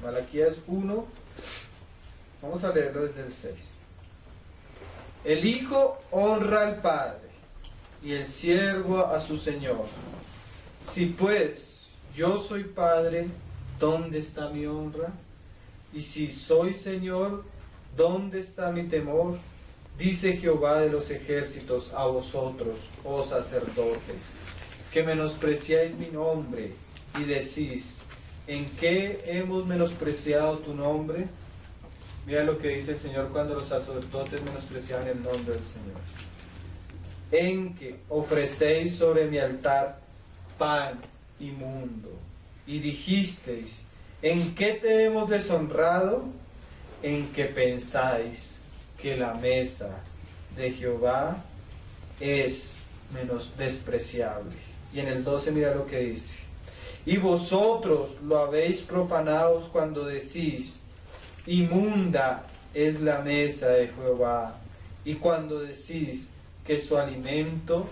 Malaquías 1, vamos a leerlo desde el 6. El hijo honra al padre y el siervo a su señor. Si pues yo soy padre, ¿dónde está mi honra? Y si soy señor, ¿dónde está mi temor? Dice Jehová de los ejércitos a vosotros, oh sacerdotes, que menospreciáis mi nombre y decís, ¿en qué hemos menospreciado tu nombre? Mira lo que dice el Señor cuando los sacerdotes menospreciaban el nombre del Señor. En que ofrecéis sobre mi altar pan inmundo. Y dijisteis, ¿en qué te hemos deshonrado? En que pensáis que la mesa de Jehová es menos despreciable. Y en el 12 mira lo que dice. Y vosotros lo habéis profanado cuando decís, inmunda es la mesa de Jehová, y cuando decís que su alimento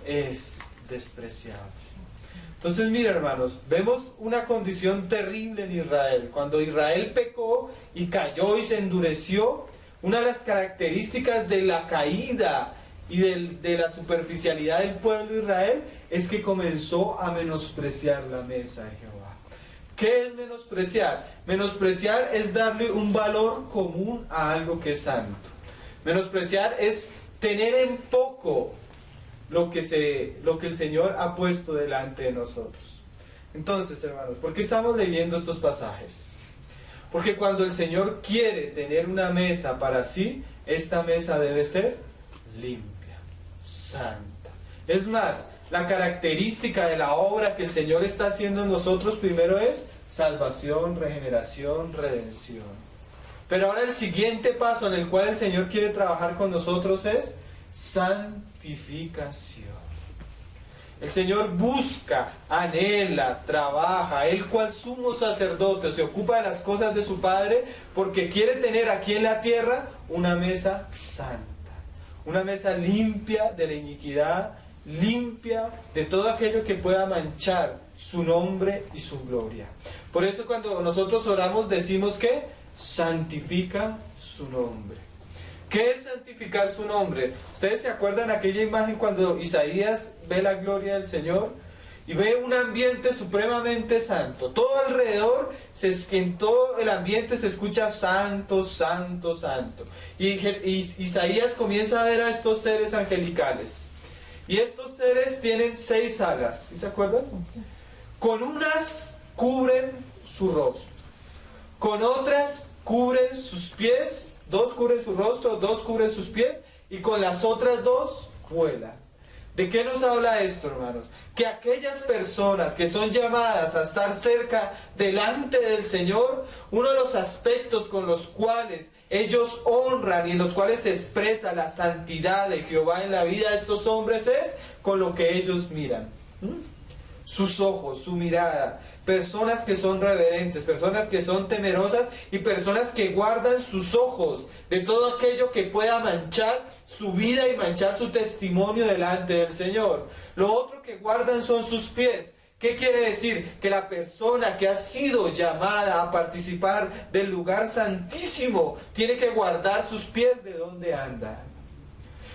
es despreciable. Entonces, mira, hermanos, vemos una condición terrible en Israel. Cuando Israel pecó y cayó y se endureció, una de las características de la caída y de la superficialidad del pueblo de Israel es que comenzó a menospreciar la mesa de Jehová. ¿Qué es menospreciar? Menospreciar es darle un valor común a algo que es santo. Menospreciar es tener en poco lo que el Señor ha puesto delante de nosotros. Entonces, hermanos, ¿por qué estamos leyendo estos pasajes? Porque cuando el Señor quiere tener una mesa para sí, esta mesa debe ser limpia, santa. Es más, la característica de la obra que el Señor está haciendo en nosotros primero es salvación, regeneración, redención. Pero ahora el siguiente paso en el cual el Señor quiere trabajar con nosotros es santificación. El Señor busca, anhela, trabaja, Él cual sumo sacerdote se ocupa de las cosas de su Padre porque quiere tener aquí en la tierra una mesa santa, una mesa limpia de la iniquidad, limpia de todo aquello que pueda manchar su nombre y su gloria. Por eso cuando nosotros oramos decimos que santifica su nombre. ¿Qué es santificar su nombre? ¿Ustedes se acuerdan aquella imagen cuando Isaías ve la gloria del Señor y ve un ambiente supremamente santo? Todo alrededor, en todo el ambiente se escucha santo, santo, santo. Y Isaías comienza a ver a estos seres angelicales. Y estos seres tienen 6 alas, ¿sí se acuerdan? Con unas cubren su rostro, con otras cubren sus pies, 2 cubren su rostro, 2 cubren sus pies, y con las otras 2 vuelan. ¿De qué nos habla esto, hermanos? Que aquellas personas que son llamadas a estar cerca, delante del Señor, uno de los aspectos con los cuales ellos honran y en los cuales se expresa la santidad de Jehová en la vida de estos hombres es con lo que ellos miran. Sus ojos, su mirada. Personas que son reverentes, personas que son temerosas y personas que guardan sus ojos de todo aquello que pueda manchar su vida y manchar su testimonio delante del Señor. Lo otro que guardan son sus pies. ¿Qué quiere decir? Que la persona que ha sido llamada a participar del lugar santísimo tiene que guardar sus pies de donde anda.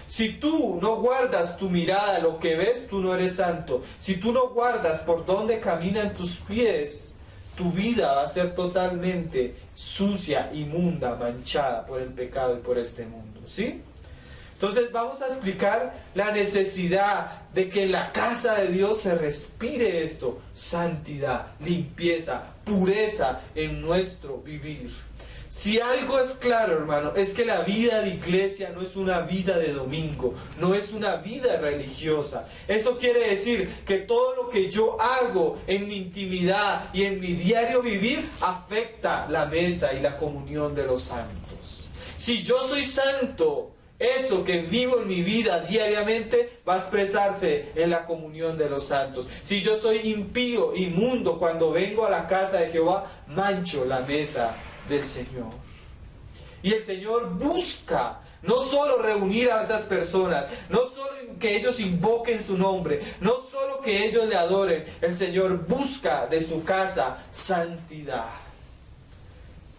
Si tú no guardas tu mirada, lo que ves, tú no eres santo. Si tú no guardas por dónde caminan tus pies, tu vida va a ser totalmente sucia, inmunda, manchada por el pecado y por este mundo. ¿Sí? Entonces vamos a explicar la necesidad de que en la casa de Dios se respire esto: santidad, limpieza, pureza en nuestro vivir. Si algo es claro, hermano, es que la vida de iglesia no es una vida de domingo, no es una vida religiosa. Eso quiere decir que todo lo que yo hago en mi intimidad y en mi diario vivir afecta la mesa y la comunión de los santos. Si yo soy santo, eso que vivo en mi vida diariamente va a expresarse en la comunión de los santos. Si yo soy impío, inmundo, cuando vengo a la casa de Jehová, mancho la mesa del Señor. Y el Señor busca no solo reunir a esas personas, no solo que ellos invoquen su nombre, no solo que ellos le adoren. El Señor busca de su casa santidad.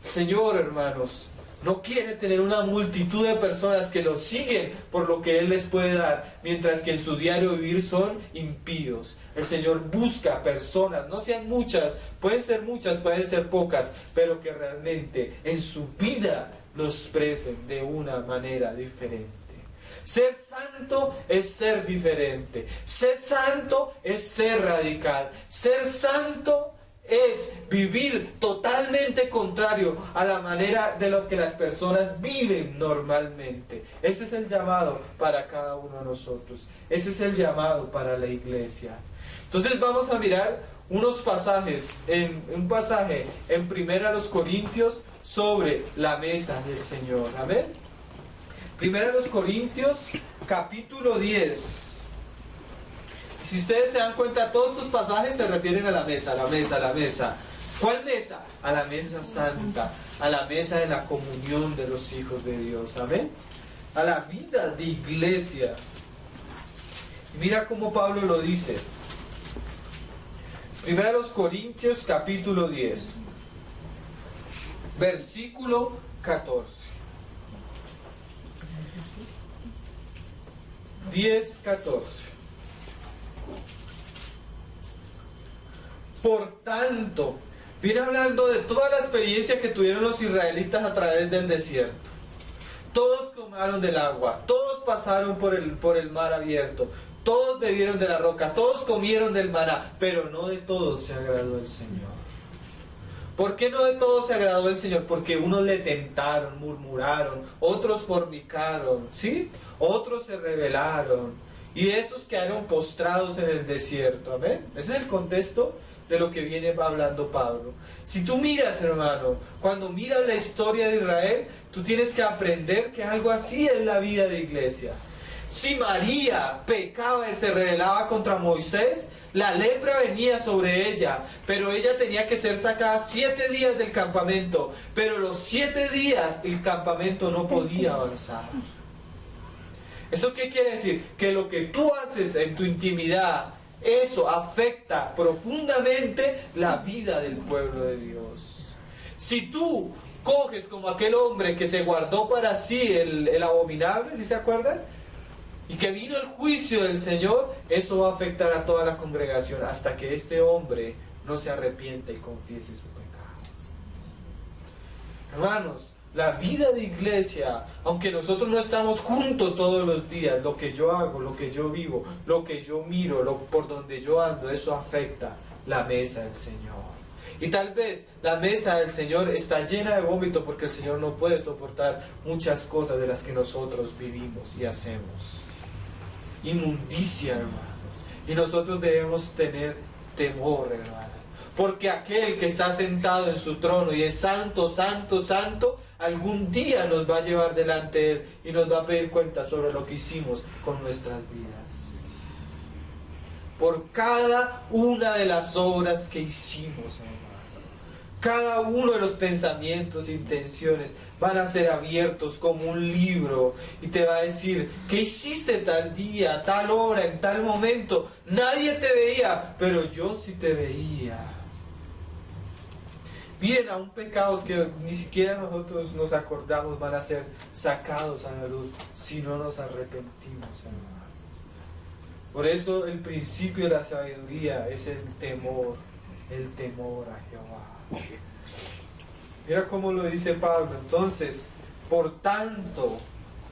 Señor, hermanos, no quiere tener una multitud de personas que lo siguen por lo que Él les puede dar, mientras que en su diario vivir son impíos. El Señor busca personas, no sean muchas, pueden ser pocas, pero que realmente en su vida lo expresen de una manera diferente. Ser santo es ser diferente. Ser santo es ser radical. Ser santo es vivir totalmente contrario a la manera de lo que las personas viven normalmente. Ese es el llamado para cada uno de nosotros. Ese es el llamado para la iglesia. Entonces vamos a mirar unos pasajes, un pasaje en 1 Corintios sobre la mesa del Señor. Amén. 1 Corintios capítulo 10. Si ustedes se dan cuenta, todos estos pasajes se refieren a la mesa, a la mesa, a la mesa. ¿Cuál mesa? A la mesa santa, a la mesa de la comunión de los hijos de Dios. Amén. A la vida de iglesia. Y mira cómo Pablo lo dice. 1 Corintios capítulo 10, versículo 14. 10:14. Por tanto, viene hablando de toda la experiencia que tuvieron los israelitas a través del desierto. Todos tomaron del agua, todos pasaron por el mar abierto, todos bebieron de la roca, todos comieron del maná, pero no de todos se agradó el Señor. ¿Por qué no de todos se agradó el Señor? Porque unos le tentaron, murmuraron, otros fornicaron, ¿sí? Otros se rebelaron, y esos quedaron postrados en el desierto. ¿Amén? Ese es el contexto de lo que viene hablando Pablo. Si tú miras, hermano, cuando miras la historia de Israel, tú tienes que aprender que algo así es la vida de iglesia. Si María pecaba y se rebelaba contra Moisés, la lepra venía sobre ella, pero ella tenía que ser sacada 7 días del campamento, pero los 7 días el campamento no podía avanzar. ¿Eso qué quiere decir? Que lo que tú haces en tu intimidad, eso afecta profundamente la vida del pueblo de Dios. Si tú coges como aquel hombre que se guardó para sí el abominable, ¿sí se acuerdan? Y que vino el juicio del Señor, eso va a afectar a toda la congregación hasta que este hombre no se arrepiente y confiese su pecado. Hermanos, la vida de iglesia, aunque nosotros no estamos juntos todos los días, lo que yo hago, lo que yo vivo, lo que yo miro, por donde yo ando, eso afecta la mesa del Señor. Y tal vez la mesa del Señor está llena de vómito porque el Señor no puede soportar muchas cosas de las que nosotros vivimos y hacemos. Inmundicia, hermanos. Y nosotros debemos tener temor, hermanos. Porque aquel que está sentado en su trono y es santo, santo, santo, algún día nos va a llevar delante de Él y nos va a pedir cuenta sobre lo que hicimos con nuestras vidas. Por cada una de las obras que hicimos, hermano. Cada uno de los pensamientos e intenciones van a ser abiertos como un libro y te va a decir, ¿qué hiciste tal día, tal hora, en tal momento? Nadie te veía, pero yo sí te veía. Miren, aún pecados que ni siquiera nosotros nos acordamos van a ser sacados a la luz si no nos arrepentimos, hermanos. Por eso el principio de la sabiduría es el temor a Jehová. Mira cómo lo dice Pablo. Entonces, por tanto,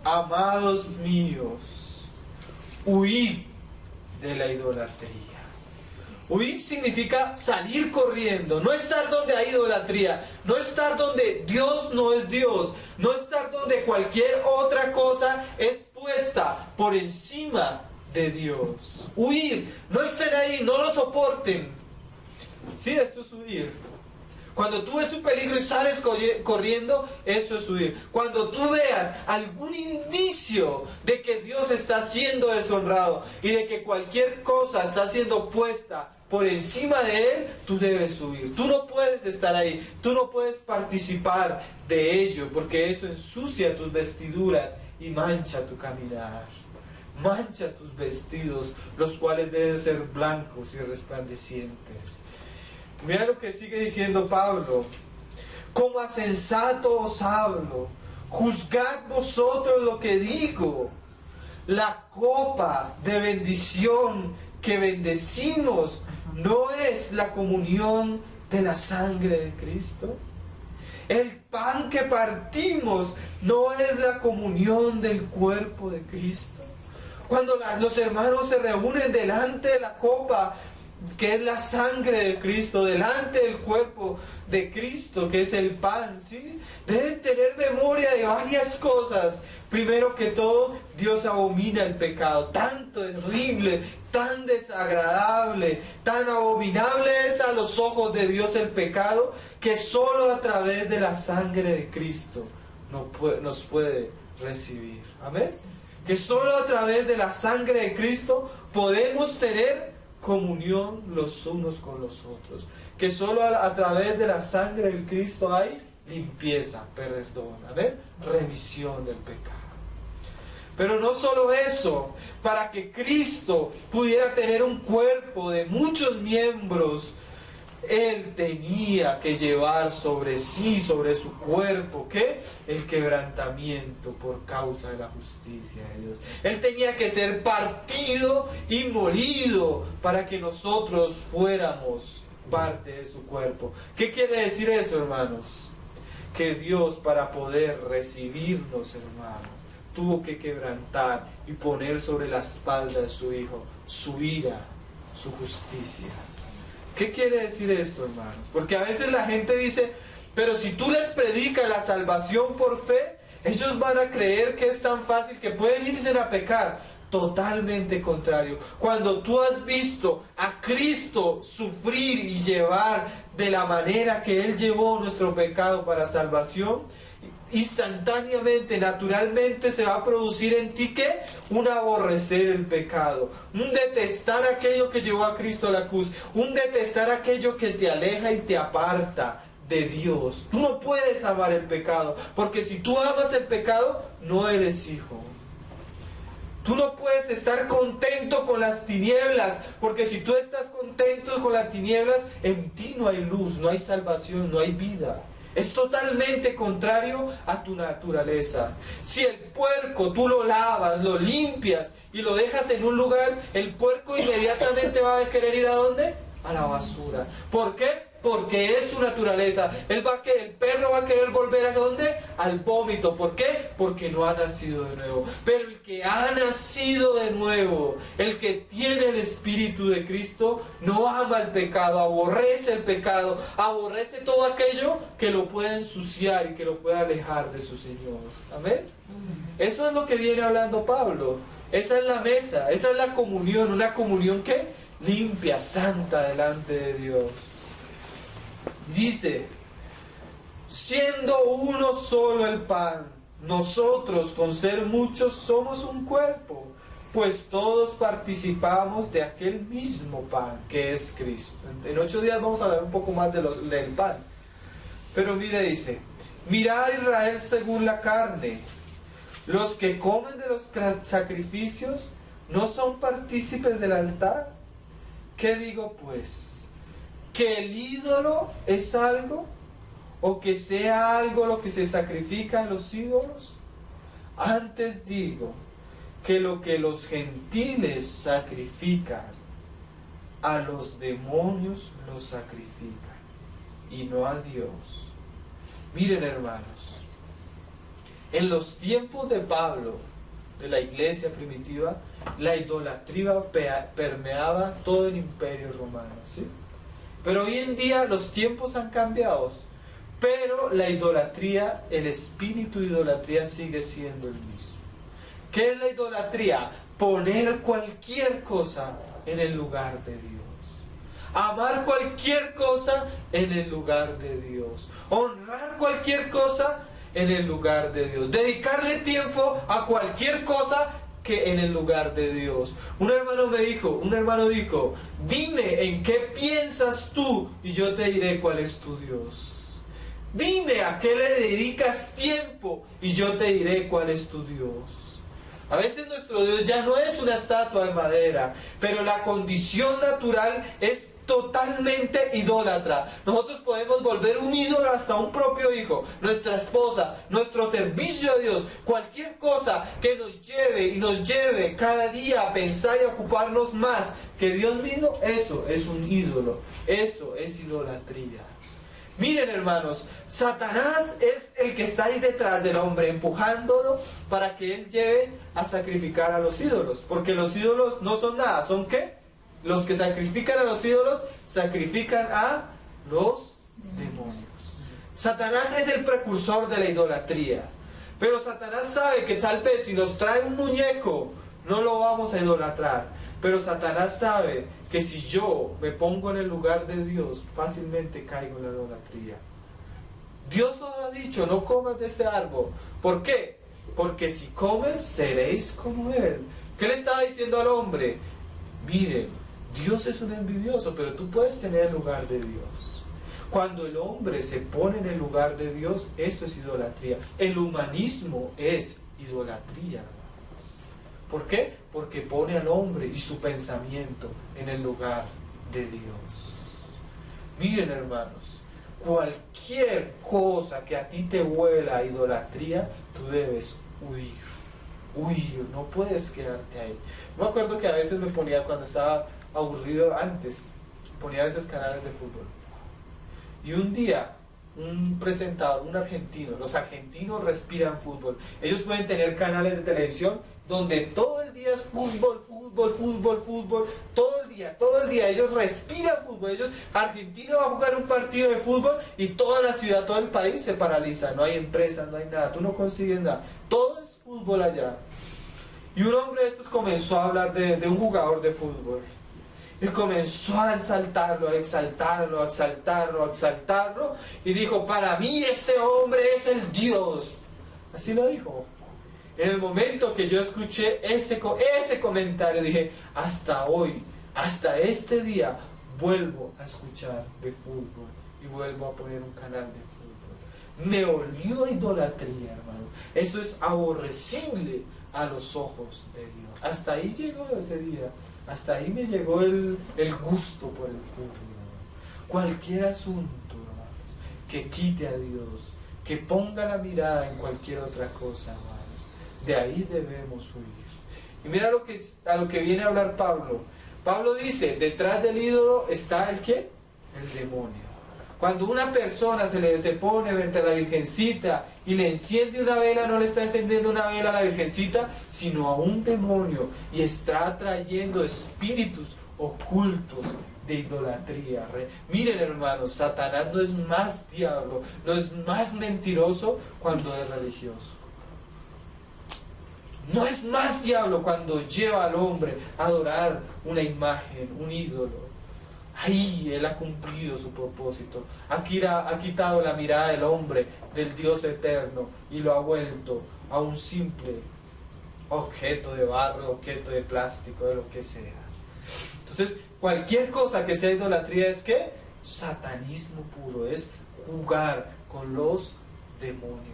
amados míos, huid de la idolatría. Huir significa salir corriendo, no estar donde hay idolatría, no estar donde Dios no es Dios, no estar donde cualquier otra cosa es puesta por encima de Dios. Huir, no estén ahí, no lo soporten. Sí, eso es huir. Cuando tú ves un peligro y sales corriendo, eso es huir. Cuando tú veas algún indicio de que Dios está siendo deshonrado y de que cualquier cosa está siendo puesta por encima de Él, tú debes huir. Tú no puedes estar ahí, tú no puedes participar de ello, porque eso ensucia tus vestiduras y mancha tu caminar. Mancha tus vestidos, los cuales deben ser blancos y resplandecientes. Mira lo que sigue diciendo Pablo. Como a sensato os hablo, juzgad vosotros lo que digo. La copa de bendición que bendecimos no es la comunión de la sangre de Cristo. El pan que partimos no es la comunión del cuerpo de Cristo. Cuando los hermanos se reúnen delante de la copa, que es la sangre de Cristo, delante del cuerpo de Cristo, que es el pan, ¿sí? Deben tener memoria de varias cosas. Primero que todo, Dios abomina el pecado. Tan terrible, tan desagradable, tan abominable es a los ojos de Dios el pecado, que solo a través de la sangre de Cristo nos puede recibir. Amén. Que solo a través de la sangre de Cristo podemos tener comunión los unos con los otros. Que solo a través de la sangre de Cristo hay limpieza, perdón, amén, remisión del pecado. Pero no solo eso, para que Cristo pudiera tener un cuerpo de muchos miembros, Él tenía que llevar sobre sí, sobre su cuerpo, ¿qué? El quebrantamiento por causa de la justicia de Dios. Él tenía que ser partido y molido para que nosotros fuéramos parte de su cuerpo. ¿Qué quiere decir eso, hermanos? Que Dios, para poder recibirnos, hermanos, tuvo que quebrantar y poner sobre la espalda de su Hijo su ira, su justicia. ¿Qué quiere decir esto, hermanos? Porque a veces la gente dice, pero si tú les predicas la salvación por fe, ellos van a creer que es tan fácil que pueden irse a pecar. Totalmente contrario. Cuando tú has visto a Cristo sufrir y llevar de la manera que Él llevó nuestro pecado para salvación, instantáneamente, naturalmente se va a producir en ti ¿qué? Un aborrecer el pecado, un detestar aquello que llevó a Cristo a la cruz, un detestar aquello que te aleja y te aparta de Dios. Tú no puedes amar el pecado, porque si tú amas el pecado, no eres hijo. Tú no puedes estar contento con las tinieblas, porque si tú estás contento con las tinieblas, en ti no hay luz, no hay salvación, no hay vida. Es totalmente contrario a tu naturaleza. Si el puerco tú lo lavas, lo limpias y lo dejas en un lugar, el puerco inmediatamente va a querer ir ¿a dónde? A la basura. ¿Por qué? Porque es su naturaleza. El perro va a querer volver ¿a dónde? Al vómito. ¿Por qué? Porque no ha nacido de nuevo. Pero el que ha nacido de nuevo, el que tiene el Espíritu de Cristo, no ama el pecado, aborrece el pecado, aborrece todo aquello que lo pueda ensuciar y que lo pueda alejar de su Señor. Amén. Eso es lo que viene hablando Pablo. Esa es la mesa, esa es la comunión, una comunión que limpia, santa delante de Dios. Dice, siendo uno solo el pan, nosotros con ser muchos somos un cuerpo, pues todos participamos de aquel mismo pan que es Cristo. En 8 días vamos a hablar un poco más del pan. Pero mire, dice, mirad a Israel según la carne, los que comen de los sacrificios no son partícipes del altar. ¿Qué digo pues? ¿Que el ídolo es algo? ¿O que sea algo lo que se sacrifica a los ídolos? Antes digo que lo que los gentiles sacrifican, a los demonios los sacrifican, y no a Dios. Miren, hermanos, en los tiempos de Pablo, de la iglesia primitiva, la idolatría permeaba todo el imperio romano, ¿sí? Pero hoy en día los tiempos han cambiado, pero la idolatría, el espíritu de idolatría sigue siendo el mismo. ¿Qué es la idolatría? Poner cualquier cosa en el lugar de Dios. Amar cualquier cosa en el lugar de Dios. Honrar cualquier cosa en el lugar de Dios. Dedicarle tiempo a cualquier cosa que en el lugar de Dios. Un hermano dijo, dime en qué piensas tú y yo te diré cuál es tu Dios. Dime a qué le dedicas tiempo y yo te diré cuál es tu Dios. A veces nuestro Dios ya no es una estatua de madera, pero la condición natural es totalmente idólatra. Nosotros podemos volver un ídolo hasta un propio hijo, nuestra esposa, nuestro servicio a Dios, cualquier cosa que nos lleve cada día a pensar y a ocuparnos más que Dios mismo. Eso es un ídolo, eso es idolatría. Miren, hermanos, Satanás es el que está ahí detrás del hombre, empujándolo para que él lleve a sacrificar a los ídolos, porque los ídolos no son nada. ¿Son qué? Los que sacrifican a los ídolos sacrifican a los demonios. Satanás es el precursor de la idolatría. Pero Satanás sabe que tal vez si nos trae un muñeco no lo vamos a idolatrar. Pero Satanás sabe que si yo me pongo en el lugar de Dios, fácilmente caigo en la idolatría. Dios os ha dicho, no comas de este árbol. ¿Por qué? Porque si comes, seréis como Él. ¿Qué le estaba diciendo al hombre? Mire, Dios es un envidioso, pero tú puedes tener el lugar de Dios. Cuando el hombre se pone en el lugar de Dios, eso es idolatría. El humanismo es idolatría, hermanos. ¿Por qué? Porque pone al hombre y su pensamiento en el lugar de Dios. Miren, hermanos, cualquier cosa que a ti te huela a idolatría, tú debes huir. Huir, no puedes quedarte ahí. Me acuerdo que a veces me ponía, cuando estaba aburrido antes, ponía a veces canales de fútbol. Y un día, un presentador, un argentino, los argentinos respiran fútbol. Ellos pueden tener canales de televisión donde todo el día es fútbol, fútbol, fútbol, fútbol, todo el día, ellos respiran fútbol. Argentina va a jugar un partido de fútbol y toda la ciudad, todo el país se paraliza, no hay empresas, no hay nada, tú no consigues nada, todo es fútbol allá. Y un hombre de estos comenzó a hablar de un jugador de fútbol. Y comenzó a exaltarlo, a exaltarlo, a exaltarlo, a exaltarlo. Y dijo, para mí este hombre es el Dios. Así lo dijo. En el momento que yo escuché ese comentario, dije, hasta hoy, hasta este día, vuelvo a escuchar de fútbol. Y vuelvo a poner un canal de fútbol. Me olió idolatría, hermano. Eso es aborrecible a los ojos de Dios. Hasta ahí llegó ese día. Hasta ahí me llegó el gusto por el fútbol. Cualquier asunto, hermanos, que quite a Dios, que ponga la mirada en cualquier otra cosa, hermanos, de ahí debemos huir. Y mira a lo que viene a hablar Pablo. Pablo dice, detrás del ídolo está ¿el qué? El demonio. Cuando una persona se pone frente a la Virgencita y le enciende una vela, no le está encendiendo una vela a la Virgencita, sino a un demonio, y está atrayendo espíritus ocultos de idolatría. Miren, hermanos, Satanás no es más diablo, no es más mentiroso cuando es religioso. No es más diablo cuando lleva al hombre a adorar una imagen, un ídolo. Ahí Él ha cumplido su propósito. Ha quitado la mirada del hombre, del Dios eterno, y lo ha vuelto a un simple objeto de barro, objeto de plástico, de lo que sea. Entonces, cualquier cosa que sea idolatría es ¿qué? Satanismo puro, es jugar con los demonios.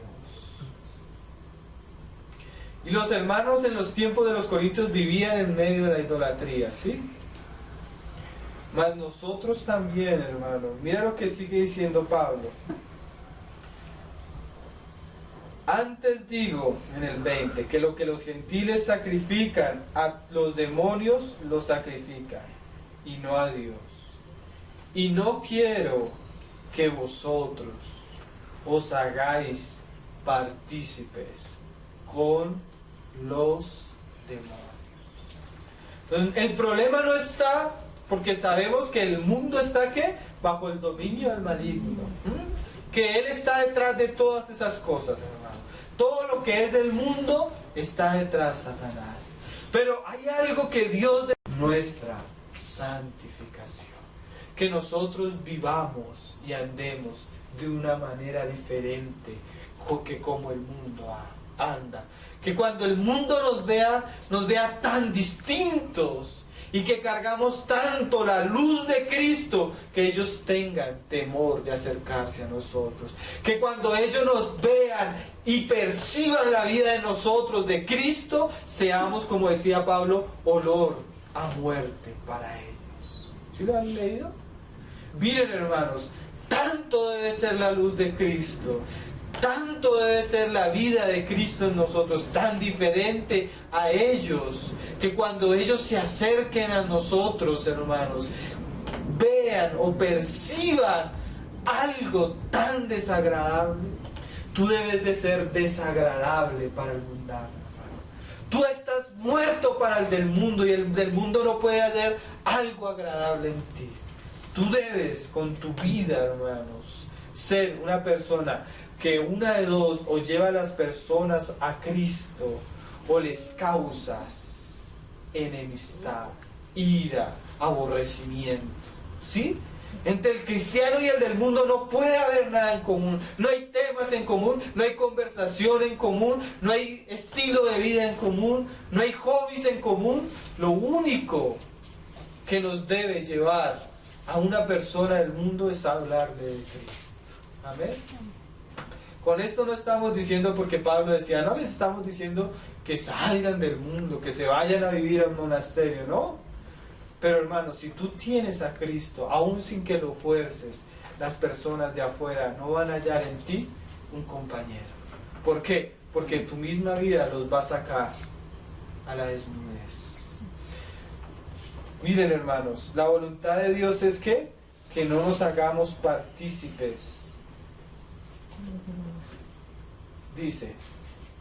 Y los hermanos en los tiempos de los Corintios vivían en medio de la idolatría, ¿sí? Mas nosotros también, hermano. Mira lo que sigue diciendo Pablo. Antes digo, en el 20, que lo que los gentiles sacrifican a los demonios, lo sacrifican, y no a Dios. Y no quiero que vosotros os hagáis partícipes con los demonios. Entonces, el problema no está, porque sabemos que el mundo está ¿qué? Bajo el dominio del maligno. Que Él está detrás de todas esas cosas, hermano. Todo lo que es del mundo está detrás de Satanás. Pero hay algo que Dios nuestra santificación. Que nosotros vivamos y andemos de una manera diferente que como el mundo anda. Que cuando el mundo nos vea tan distintos y que cargamos tanto la luz de Cristo que ellos tengan temor de acercarse a nosotros. Que cuando ellos nos vean y perciban la vida de nosotros, de Cristo, seamos, como decía Pablo, olor a muerte para ellos. ¿Sí lo han leído? Miren, hermanos, tanto debe ser la luz de Cristo, tanto debe ser la vida de Cristo en nosotros, tan diferente a ellos, que cuando ellos se acerquen a nosotros, hermanos, vean o perciban algo tan desagradable. Tú debes de ser desagradable para el mundano. Tú estás muerto para el del mundo y el del mundo no puede hacer algo agradable en ti. Tú debes con tu vida, hermanos, ser una persona que una de dos o lleva a las personas a Cristo o les causas enemistad, ira, aborrecimiento. ¿Sí? Entre el cristiano y el del mundo no puede haber nada en común. No hay temas en común, no hay conversación en común, no hay estilo de vida en común, no hay hobbies en común. Lo único que nos debe llevar a una persona del mundo es hablarle de Cristo. Amén. Con esto no estamos diciendo, porque Pablo decía, no les estamos diciendo que salgan del mundo, que se vayan a vivir a un monasterio, ¿no? Pero hermanos, si tú tienes a Cristo, aún sin que lo fuerces, las personas de afuera no van a hallar en ti un compañero. ¿Por qué? Porque tu misma vida los va a sacar a la desnudez. Miren, hermanos, la voluntad de Dios es que no nos hagamos partícipes. Dice,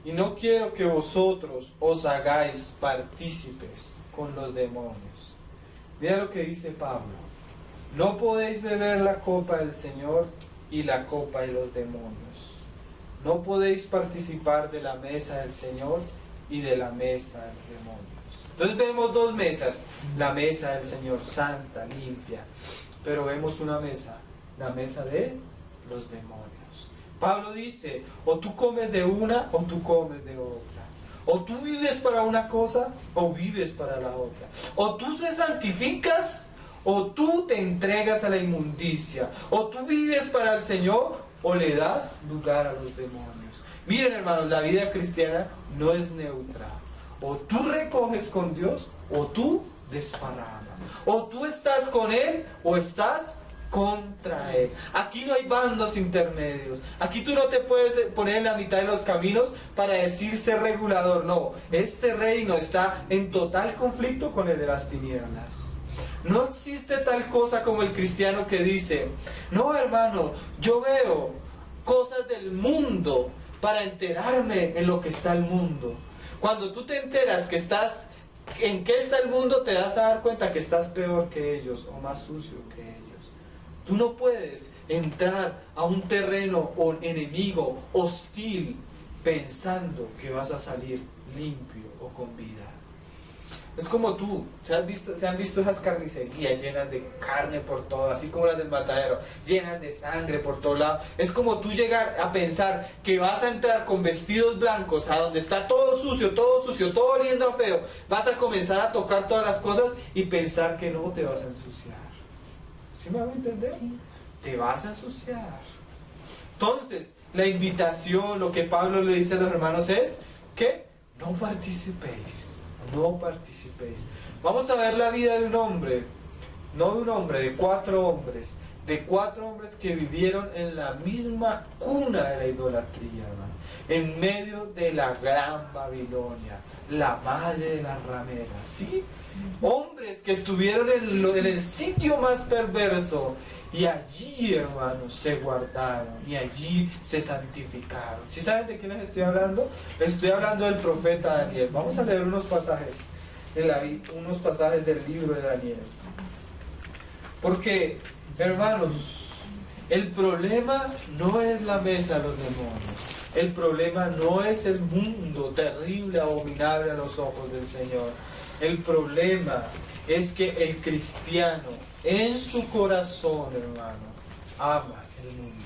y no quiero que vosotros os hagáis partícipes con los demonios. Mira lo que dice Pablo. No podéis beber la copa del Señor y la copa de los demonios. No podéis participar de la mesa del Señor y de la mesa de los demonios. Entonces vemos dos mesas. La mesa del Señor, santa, limpia. Pero vemos una mesa, la mesa de los demonios. Pablo dice, o tú comes de una o tú comes de otra. O tú vives para una cosa o vives para la otra. O tú te santificas o tú te entregas a la inmundicia. O tú vives para el Señor o le das lugar a los demonios. Miren, hermanos, la vida cristiana no es neutra. O tú recoges con Dios o tú desparramas. O tú estás con Él o estás contra Él. Aquí no hay bandos intermedios. Aquí tú no te puedes poner en la mitad de los caminos para decir ser regulador. No, este reino está en total conflicto con el de las tinieblas. No existe tal cosa como el cristiano que dice, no, hermano, yo veo cosas del mundo para enterarme en lo que está el mundo. Cuando tú te enteras que estás en qué está el mundo, te das a dar cuenta que estás peor que ellos o más sucio que ellos. Tú no puedes entrar a un terreno enemigo, hostil, pensando que vas a salir limpio o con vida. Es como tú, se han visto esas carnicerías llenas de carne por todo, así como las del matadero, llenas de sangre por todo lado. Es como tú llegar a pensar que vas a entrar con vestidos blancos a donde está todo sucio, todo oliendo a feo. Vas a comenzar a tocar todas las cosas y pensar que no te vas a ensuciar. ¿Sí me van a entender? Sí. Te vas a ensuciar. Entonces, la invitación, lo que Pablo le dice a los hermanos es que no participéis. No participéis. Vamos a ver la vida de un hombre, no de un hombre, de cuatro hombres que vivieron en la misma cuna de la idolatría, hermano, en medio de la gran Babilonia, la valle de las rameras, ¿sí? Hombres que estuvieron en el sitio más perverso y allí, hermanos, se guardaron y allí se santificaron. ¿Sí saben de quién les estoy hablando? Estoy hablando del profeta Daniel. Vamos a leer unos pasajes del libro de Daniel. Porque, hermanos, el problema no es la mesa de los demonios. El problema no es el mundo terrible, abominable a los ojos del Señor. El problema es que el cristiano en su corazón, hermano, ama el mundo.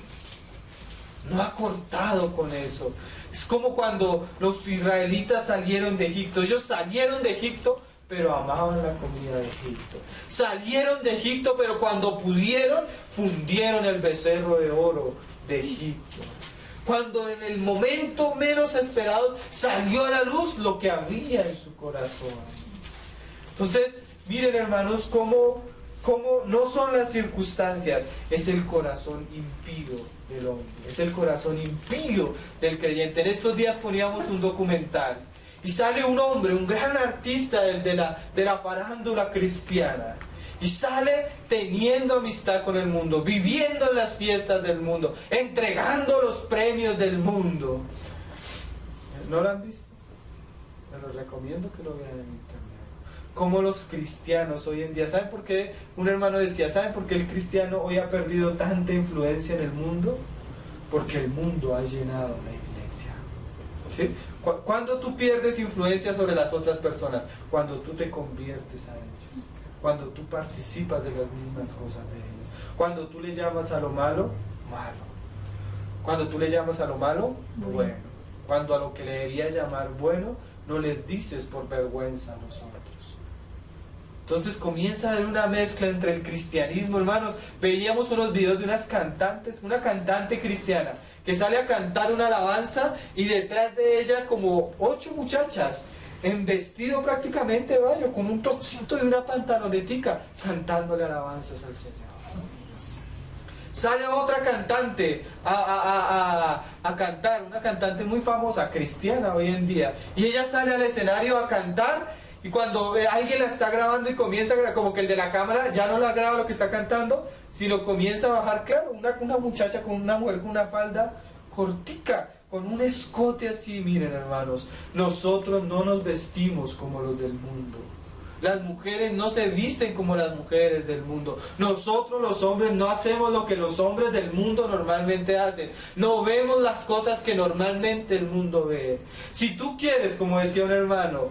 No ha cortado con eso. Es como cuando los israelitas salieron de Egipto. Ellos salieron de Egipto, pero amaban la comida de Egipto. Salieron de Egipto, pero cuando pudieron, fundieron el becerro de oro de Egipto. Cuando en el momento menos esperado salió a la luz lo que había en su corazón. Entonces, miren hermanos, cómo no son las circunstancias, es el corazón impío del hombre, es el corazón impío del creyente. En estos días poníamos un documental y sale un hombre, un gran artista de la farándula cristiana, y sale teniendo amistad con el mundo, viviendo en las fiestas del mundo, entregando los premios del mundo. ¿No lo han visto? Me los recomiendo que lo vean en internet. Como los cristianos hoy en día, ¿saben por qué? Un hermano decía, ¿saben por qué el cristiano hoy ha perdido tanta influencia en el mundo? Porque el mundo ha llenado la iglesia. ¿Sí? ¿Cuándo tú pierdes influencia sobre las otras personas? Cuando tú te conviertes a ellos. Cuando tú participas de las mismas cosas de ellos. Cuando tú le llamas a lo malo, malo. Cuando tú le llamas a lo malo, bueno. Cuando a lo que le deberías llamar bueno, no les dices por vergüenza a los otros. Entonces comienza a haber una mezcla entre el cristianismo, hermanos. Veíamos unos videos de unas cantantes, una cantante cristiana, que sale a cantar una alabanza y detrás de ella como 8 muchachas, en vestido prácticamente de baño, con un topcito y una pantalonetica, cantándole alabanzas al Señor. Sale otra cantante a cantar, una cantante muy famosa, cristiana hoy en día, y ella sale al escenario a cantar, y cuando alguien la está grabando y comienza a grabar, como que el de la cámara ya no la graba lo que está cantando, sino comienza a bajar, claro, una muchacha con una mujer con una falda cortica, con un escote así. Miren hermanos, nosotros no nos vestimos como los del mundo. Las mujeres no se visten como las mujeres del mundo. Nosotros los hombres no hacemos lo que los hombres del mundo normalmente hacen. No vemos las cosas que normalmente el mundo ve. Si tú quieres, como decía un hermano,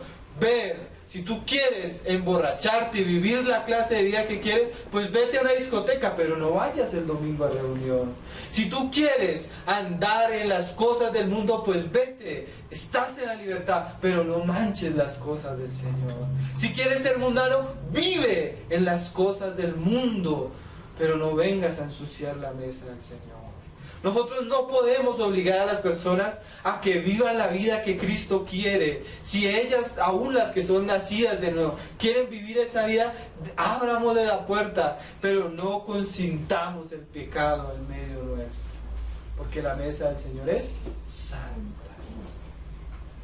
si tú quieres emborracharte y vivir la clase de vida que quieres, pues vete a una discoteca, pero no vayas el domingo a reunión. Si tú quieres andar en las cosas del mundo, pues vete, estás en la libertad, pero no manches las cosas del Señor. Si quieres ser mundano, vive en las cosas del mundo, pero no vengas a ensuciar la mesa del Señor. Nosotros no podemos obligar a las personas a que vivan la vida que Cristo quiere. Si ellas, aún las que son nacidas de nuevo, quieren vivir esa vida, abramosle la puerta, pero no consintamos el pecado en medio nuestro, porque la mesa del Señor es santa.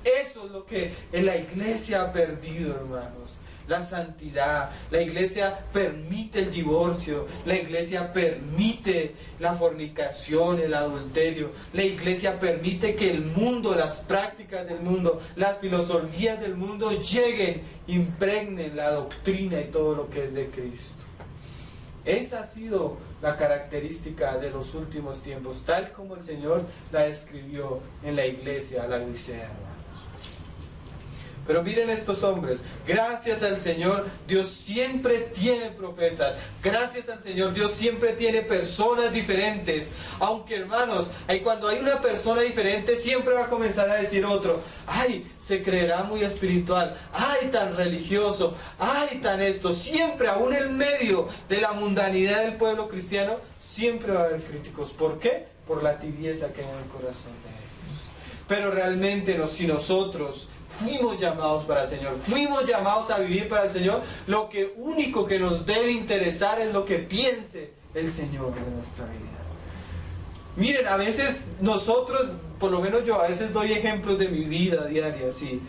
Eso es lo que en la iglesia ha perdido, hermanos. La santidad. La iglesia permite el divorcio, la iglesia permite la fornicación, el adulterio, la iglesia permite que el mundo, las prácticas del mundo, las filosofías del mundo lleguen, impregnen la doctrina y todo lo que es de Cristo. Esa ha sido la característica de los últimos tiempos, tal como el Señor la describió en la iglesia, a la Odisea. Pero miren estos hombres, gracias al Señor, Dios siempre tiene profetas, gracias al Señor, Dios siempre tiene personas diferentes, aunque hermanos, cuando hay una persona diferente, siempre va a comenzar a decir otro, ay, se creerá muy espiritual, ay, tan religioso, ay, tan esto, siempre, aún en medio de la mundanidad del pueblo cristiano, siempre va a haber críticos. ¿Por qué? Por la tibieza que hay en el corazón de ellos. Pero realmente, si nosotros fuimos llamados para el Señor, fuimos llamados a vivir para el Señor, lo único que nos debe interesar es lo que piense el Señor de nuestra vida. Miren, a veces nosotros, por lo menos yo a veces doy ejemplos de mi vida diaria, sí,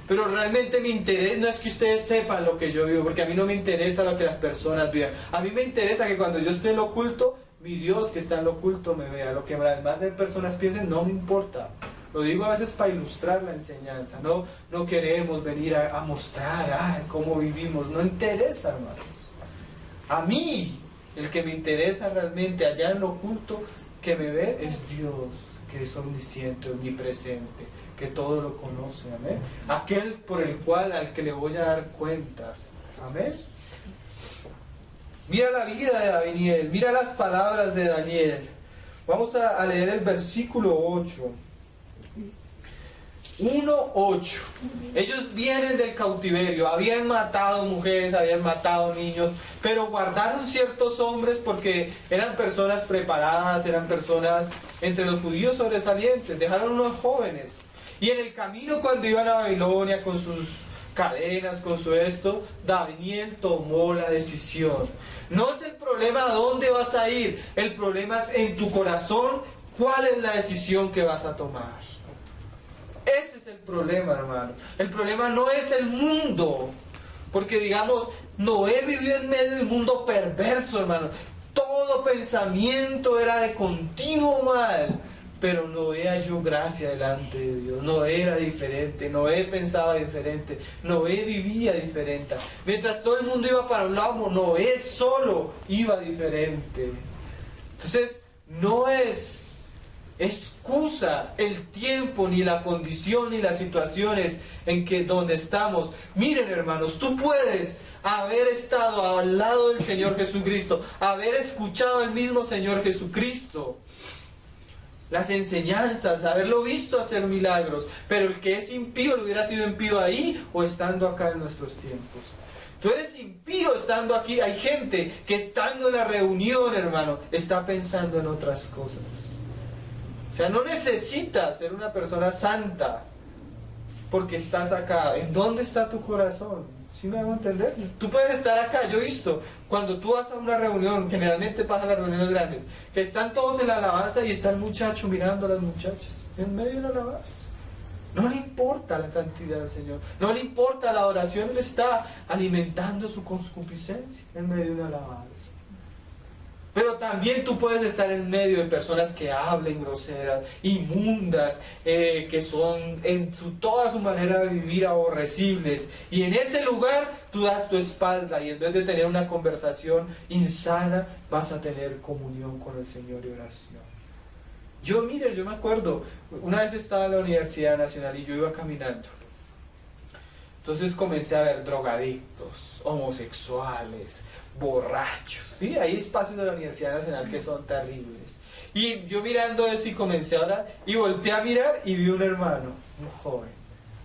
pero realmente mi interés no es que ustedes sepan lo que yo vivo, porque a mí no me interesa lo que las personas vivan. A mí me interesa que cuando yo esté en lo oculto, mi Dios que está en lo oculto me vea. Lo que las demás personas piensen no me importa. Lo digo a veces para ilustrar la enseñanza. No queremos venir a mostrar cómo vivimos. No interesa, hermanos. A mí, el que me interesa realmente allá en lo oculto que me ve es Dios, que es omnisciente, omnipresente, que todo lo conoce. Amén. Aquel al que le voy a dar cuentas. Amén. Mira la vida de Daniel. Mira las palabras de Daniel. Vamos a leer el versículo 8. 1:8. Ellos vienen del cautiverio, habían matado mujeres, habían matado niños, pero guardaron ciertos hombres porque eran personas preparadas, eran personas entre los judíos sobresalientes, dejaron unos jóvenes. Y en el camino cuando iban a Babilonia con sus cadenas, con su esto, Daniel tomó la decisión. No es el problema a dónde vas a ir, el problema es en tu corazón, cuál es la decisión que vas a tomar. Ese es el problema, hermano. El problema no es el mundo, porque digamos, Noé vivió en medio de un mundo perverso, hermano. Todo pensamiento era de continuo mal. Pero Noé halló gracia delante de Dios. Noé era diferente, Noé pensaba diferente, Noé vivía diferente. Mientras todo el mundo iba para un lado, Noé solo iba diferente. Entonces, no es excusa el tiempo, ni la condición, ni las situaciones en que donde estamos. Miren, hermanos, tú puedes haber estado al lado del Señor Jesucristo, haber escuchado al mismo Señor Jesucristo, las enseñanzas, haberlo visto hacer milagros, pero el que es impío lo hubiera sido impío ahí o estando acá en nuestros tiempos. Tú eres impío estando aquí. Hay gente que estando en la reunión, hermano, está pensando en otras cosas. O sea, no necesitas ser una persona santa porque estás acá. ¿En dónde está tu corazón? ¿Sí me hago entender? Tú puedes estar acá. Yo he visto, cuando tú vas a una reunión, generalmente pasa en las reuniones grandes, que están todos en la alabanza y está el muchacho mirando a las muchachas en medio de la alabanza. No le importa la santidad del Señor, no le importa la oración, Él está alimentando su concupiscencia en medio de una alabanza. Pero también tú puedes estar en medio de personas que hablen groseras, inmundas, que son en toda su manera de vivir aborrecibles. Y en ese lugar tú das tu espalda y en vez de tener una conversación insana, vas a tener comunión con el Señor y oración. Yo me acuerdo, una vez estaba en la Universidad Nacional y yo iba caminando. Entonces comencé a ver drogadictos, homosexuales, borrachos, ¿sí? Hay espacios de la Universidad Nacional que son terribles. Y yo mirando eso y comencé a orar y volteé a mirar y vi un hermano, un joven.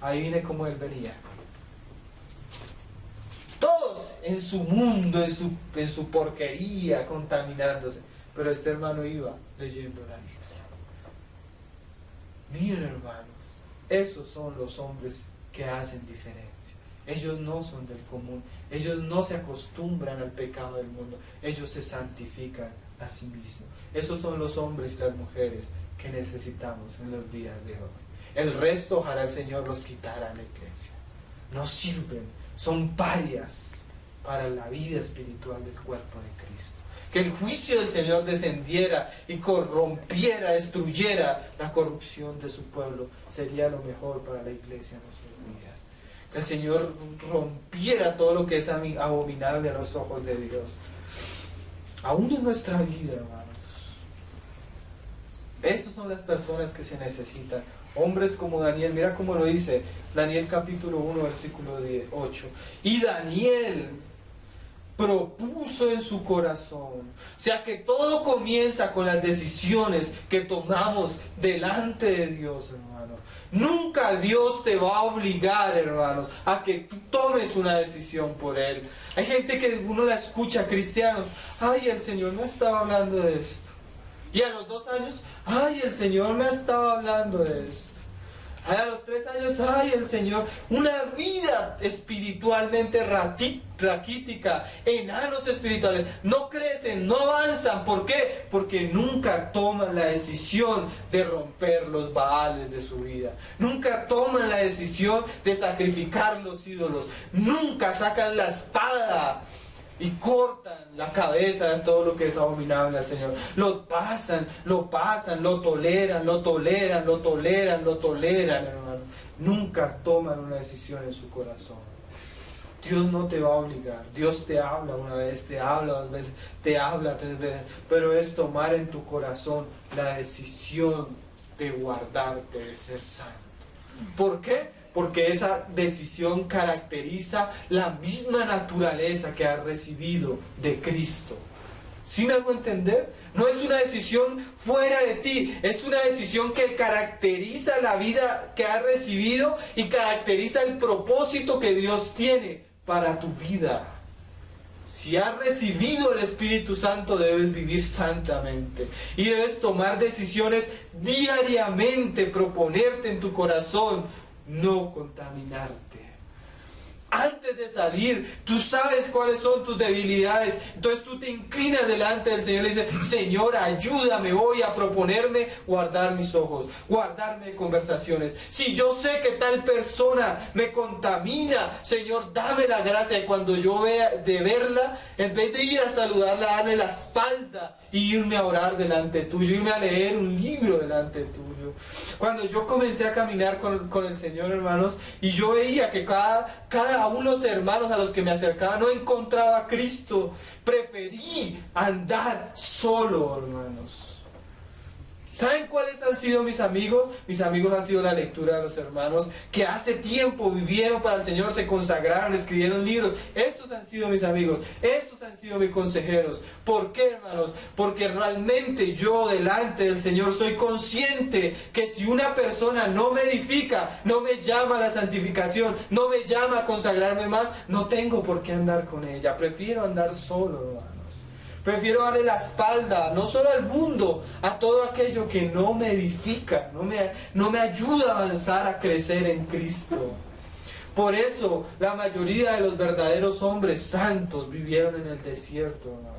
Ahí vine como él venía. Todos en su mundo, en su porquería, contaminándose. Pero este hermano iba leyendo la Biblia. Miren, hermanos, esos son los hombres que hacen diferencia. Ellos no son del común, ellos no se acostumbran al pecado del mundo, ellos se santifican a sí mismos. Esos son los hombres y las mujeres que necesitamos en los días de hoy. El resto ojalá el Señor los quitara a la iglesia. No sirven, son parias para la vida espiritual del cuerpo de Cristo. Que el juicio del Señor descendiera y corrompiera, destruyera la corrupción de su pueblo, sería lo mejor para la iglesia en nuestros días. Que el Señor rompiera todo lo que es abominable a los ojos de Dios. Aún en nuestra vida, hermanos. Esas son las personas que se necesitan. Hombres como Daniel, mira cómo lo dice Daniel capítulo 1, versículo 8. Y Daniel propuso en su corazón. O sea que todo comienza con las decisiones que tomamos delante de Dios, hermano. Nunca Dios te va a obligar, hermanos, a que tú tomes una decisión por Él. Hay gente que uno la escucha, cristianos, ay, el Señor me estaba hablando de esto. Y a los 2 años, ay, el Señor me estaba hablando de esto. A los 3 años, ay, el Señor, una vida espiritualmente raquítica, enanos espirituales, no crecen, no avanzan. ¿Por qué? Porque nunca toman la decisión de romper los baales de su vida. Nunca toman la decisión de sacrificar los ídolos. Nunca sacan la espada y cortan la cabeza de todo lo que es abominable al Señor. Lo pasan, lo toleran, hermano. Nunca toman una decisión en su corazón. Dios no te va a obligar. Dios te habla una vez, te habla 2 veces, te habla 3 veces, pero es tomar en tu corazón la decisión de guardarte, de ser santo. ¿Por qué? Porque esa decisión caracteriza la misma naturaleza que has recibido de Cristo. ¿Sí me hago entender? No es una decisión fuera de ti, es una decisión que caracteriza la vida que has recibido y caracteriza el propósito que Dios tiene para tu vida. Si has recibido el Espíritu Santo, debes vivir santamente y debes tomar decisiones diariamente, proponerte en tu corazón no contaminarte. Antes de salir, tú sabes cuáles son tus debilidades. Entonces tú te inclinas delante del Señor y le dices: Señor, ayúdame hoy a proponerme guardar mis ojos, guardarme de conversaciones. Si yo sé que tal persona me contamina, Señor, dame la gracia de cuando yo vea de verla, en vez de ir a saludarla, darle la espalda y irme a orar delante tuyo, irme a leer un libro delante tuyo. Cuando yo comencé a caminar con el Señor, hermanos, y yo veía que cada uno de los hermanos a los que me acercaba no encontraba a Cristo, preferí andar solo, hermanos. ¿Saben cuáles han sido mis amigos? Mis amigos han sido la lectura de los hermanos que hace tiempo vivieron para el Señor, se consagraron, escribieron libros. Estos han sido mis amigos, estos han sido mis consejeros. ¿Por qué, hermanos? Porque realmente yo delante del Señor soy consciente que si una persona no me edifica, no me llama a la santificación, no me llama a consagrarme más, no tengo por qué andar con ella. Prefiero andar solo, hermanos. Prefiero darle la espalda, no solo al mundo, a todo aquello que no me edifica, no me ayuda a avanzar, a crecer en Cristo. Por eso, la mayoría de los verdaderos hombres santos vivieron en el desierto, hermanos.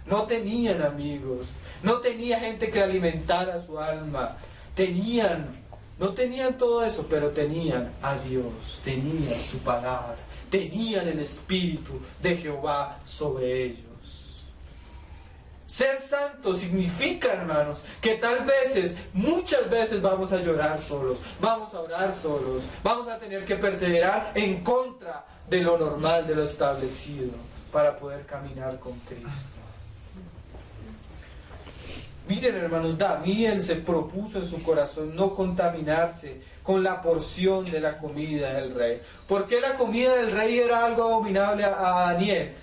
No tenían amigos, no tenía gente que alimentara su alma. No tenían todo eso, pero tenían a Dios, tenían su palabra, tenían el Espíritu de Jehová sobre ellos. Ser santo significa, hermanos, que muchas veces vamos a llorar solos, vamos a orar solos, vamos a tener que perseverar en contra de lo normal, de lo establecido, para poder caminar con Cristo. Miren, hermanos, Daniel se propuso en su corazón no contaminarse con la porción de la comida del rey. ¿Por qué la comida del rey era algo abominable a Daniel?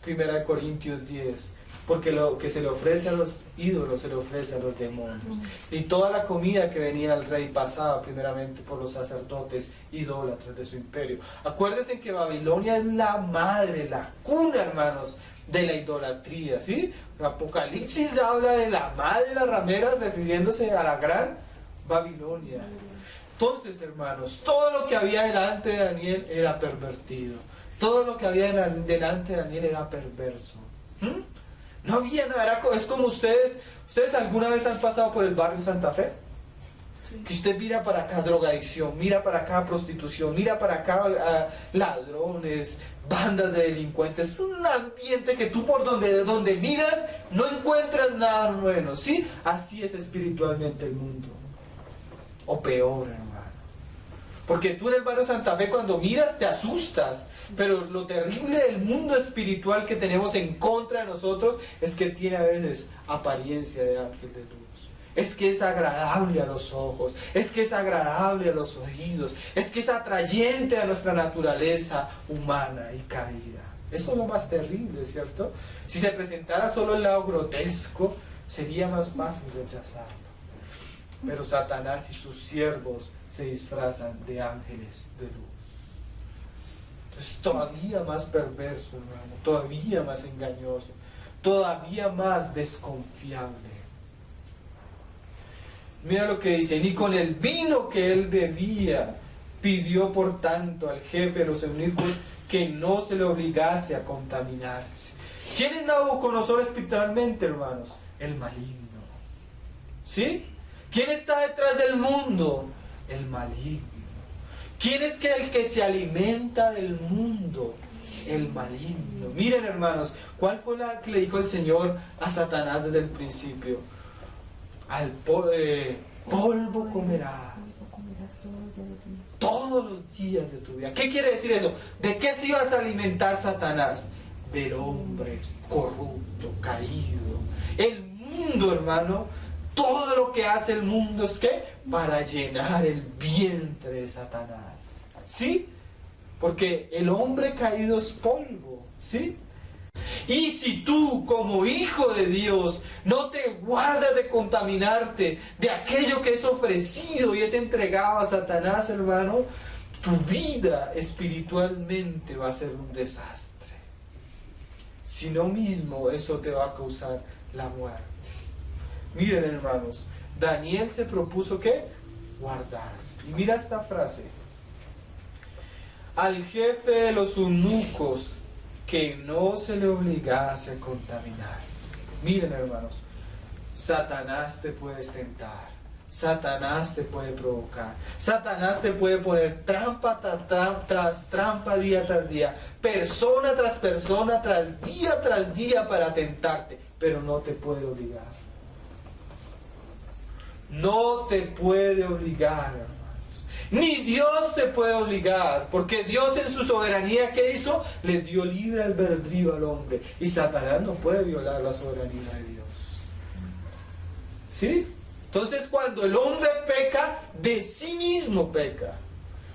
1 Corintios 10. Porque lo que se le ofrece a los ídolos se le ofrece a los demonios. Y toda la comida que venía al rey pasaba primeramente por los sacerdotes idólatras de su imperio. Acuérdense que Babilonia es la madre, la cuna, hermanos, de la idolatría, ¿sí? Apocalipsis habla de la madre de las rameras, refiriéndose a la gran Babilonia. Entonces, hermanos, todo lo que había delante de Daniel era pervertido. Todo lo que había delante de Daniel era perverso. No había nada, es como ustedes alguna vez han pasado por el barrio Santa Fe, sí. Que usted mira para acá drogadicción, mira para acá prostitución, mira para acá ladrones, bandas de delincuentes, es un ambiente que tú por donde miras no encuentras nada bueno, ¿sí? Así es espiritualmente el mundo, o peor, hermano. Porque tú en el barrio Santa Fe cuando miras te asustas, pero lo terrible del mundo espiritual que tenemos en contra de nosotros es que tiene a veces apariencia de ángel de luz. Es que es agradable a los ojos, es que es agradable a los oídos, es que es atrayente a nuestra naturaleza humana y caída. Eso es lo más terrible, ¿cierto? Si se presentara solo el lado grotesco, sería más fácil rechazarlo. Pero Satanás y sus siervos se disfrazan de ángeles de luz. Entonces todavía más perverso, hermano, todavía más engañoso, todavía más desconfiable. Mira lo que dice: ni con el vino que él bebía pidió por tanto al jefe de los eunucos que no se le obligase a contaminarse. ¿Quién es Nabucodonosor espiritualmente, hermanos? El maligno. ¿Sí? ¿Quién está detrás del mundo? El maligno. ¿Quién es el que se alimenta del mundo? El maligno. Miren, hermanos, ¿cuál fue la que le dijo el Señor a Satanás desde el principio? Polvo comerás todos los días de tu vida. ¿Qué quiere decir eso? ¿De qué se ibas a alimentar Satanás? Del hombre corrupto, caído. El mundo, hermano, todo lo que hace el mundo es ¿qué? Para llenar el vientre de Satanás. ¿Sí? Porque el hombre caído es polvo. ¿Sí? Y si tú, como hijo de Dios, no te guardas de contaminarte de aquello que es ofrecido y es entregado a Satanás, hermano, tu vida espiritualmente va a ser un desastre. Si no mismo, eso te va a causar la muerte. Miren, hermanos, Daniel se propuso ¿qué? Guardarse. Y mira esta frase. Al jefe de los eunucos, que no se le obligase a contaminarse. Miren, hermanos, Satanás te puede tentar, Satanás te puede provocar, Satanás te puede poner trampa tras trampa, día tras día, persona tras persona, tras día para tentarte, pero no te puede obligar. No te puede obligar, hermanos. Ni Dios te puede obligar, porque Dios en su soberanía, ¿qué hizo? Le dio libre albedrío al hombre, y Satanás no puede violar la soberanía de Dios. ¿Sí? Entonces, cuando el hombre peca, de sí mismo peca,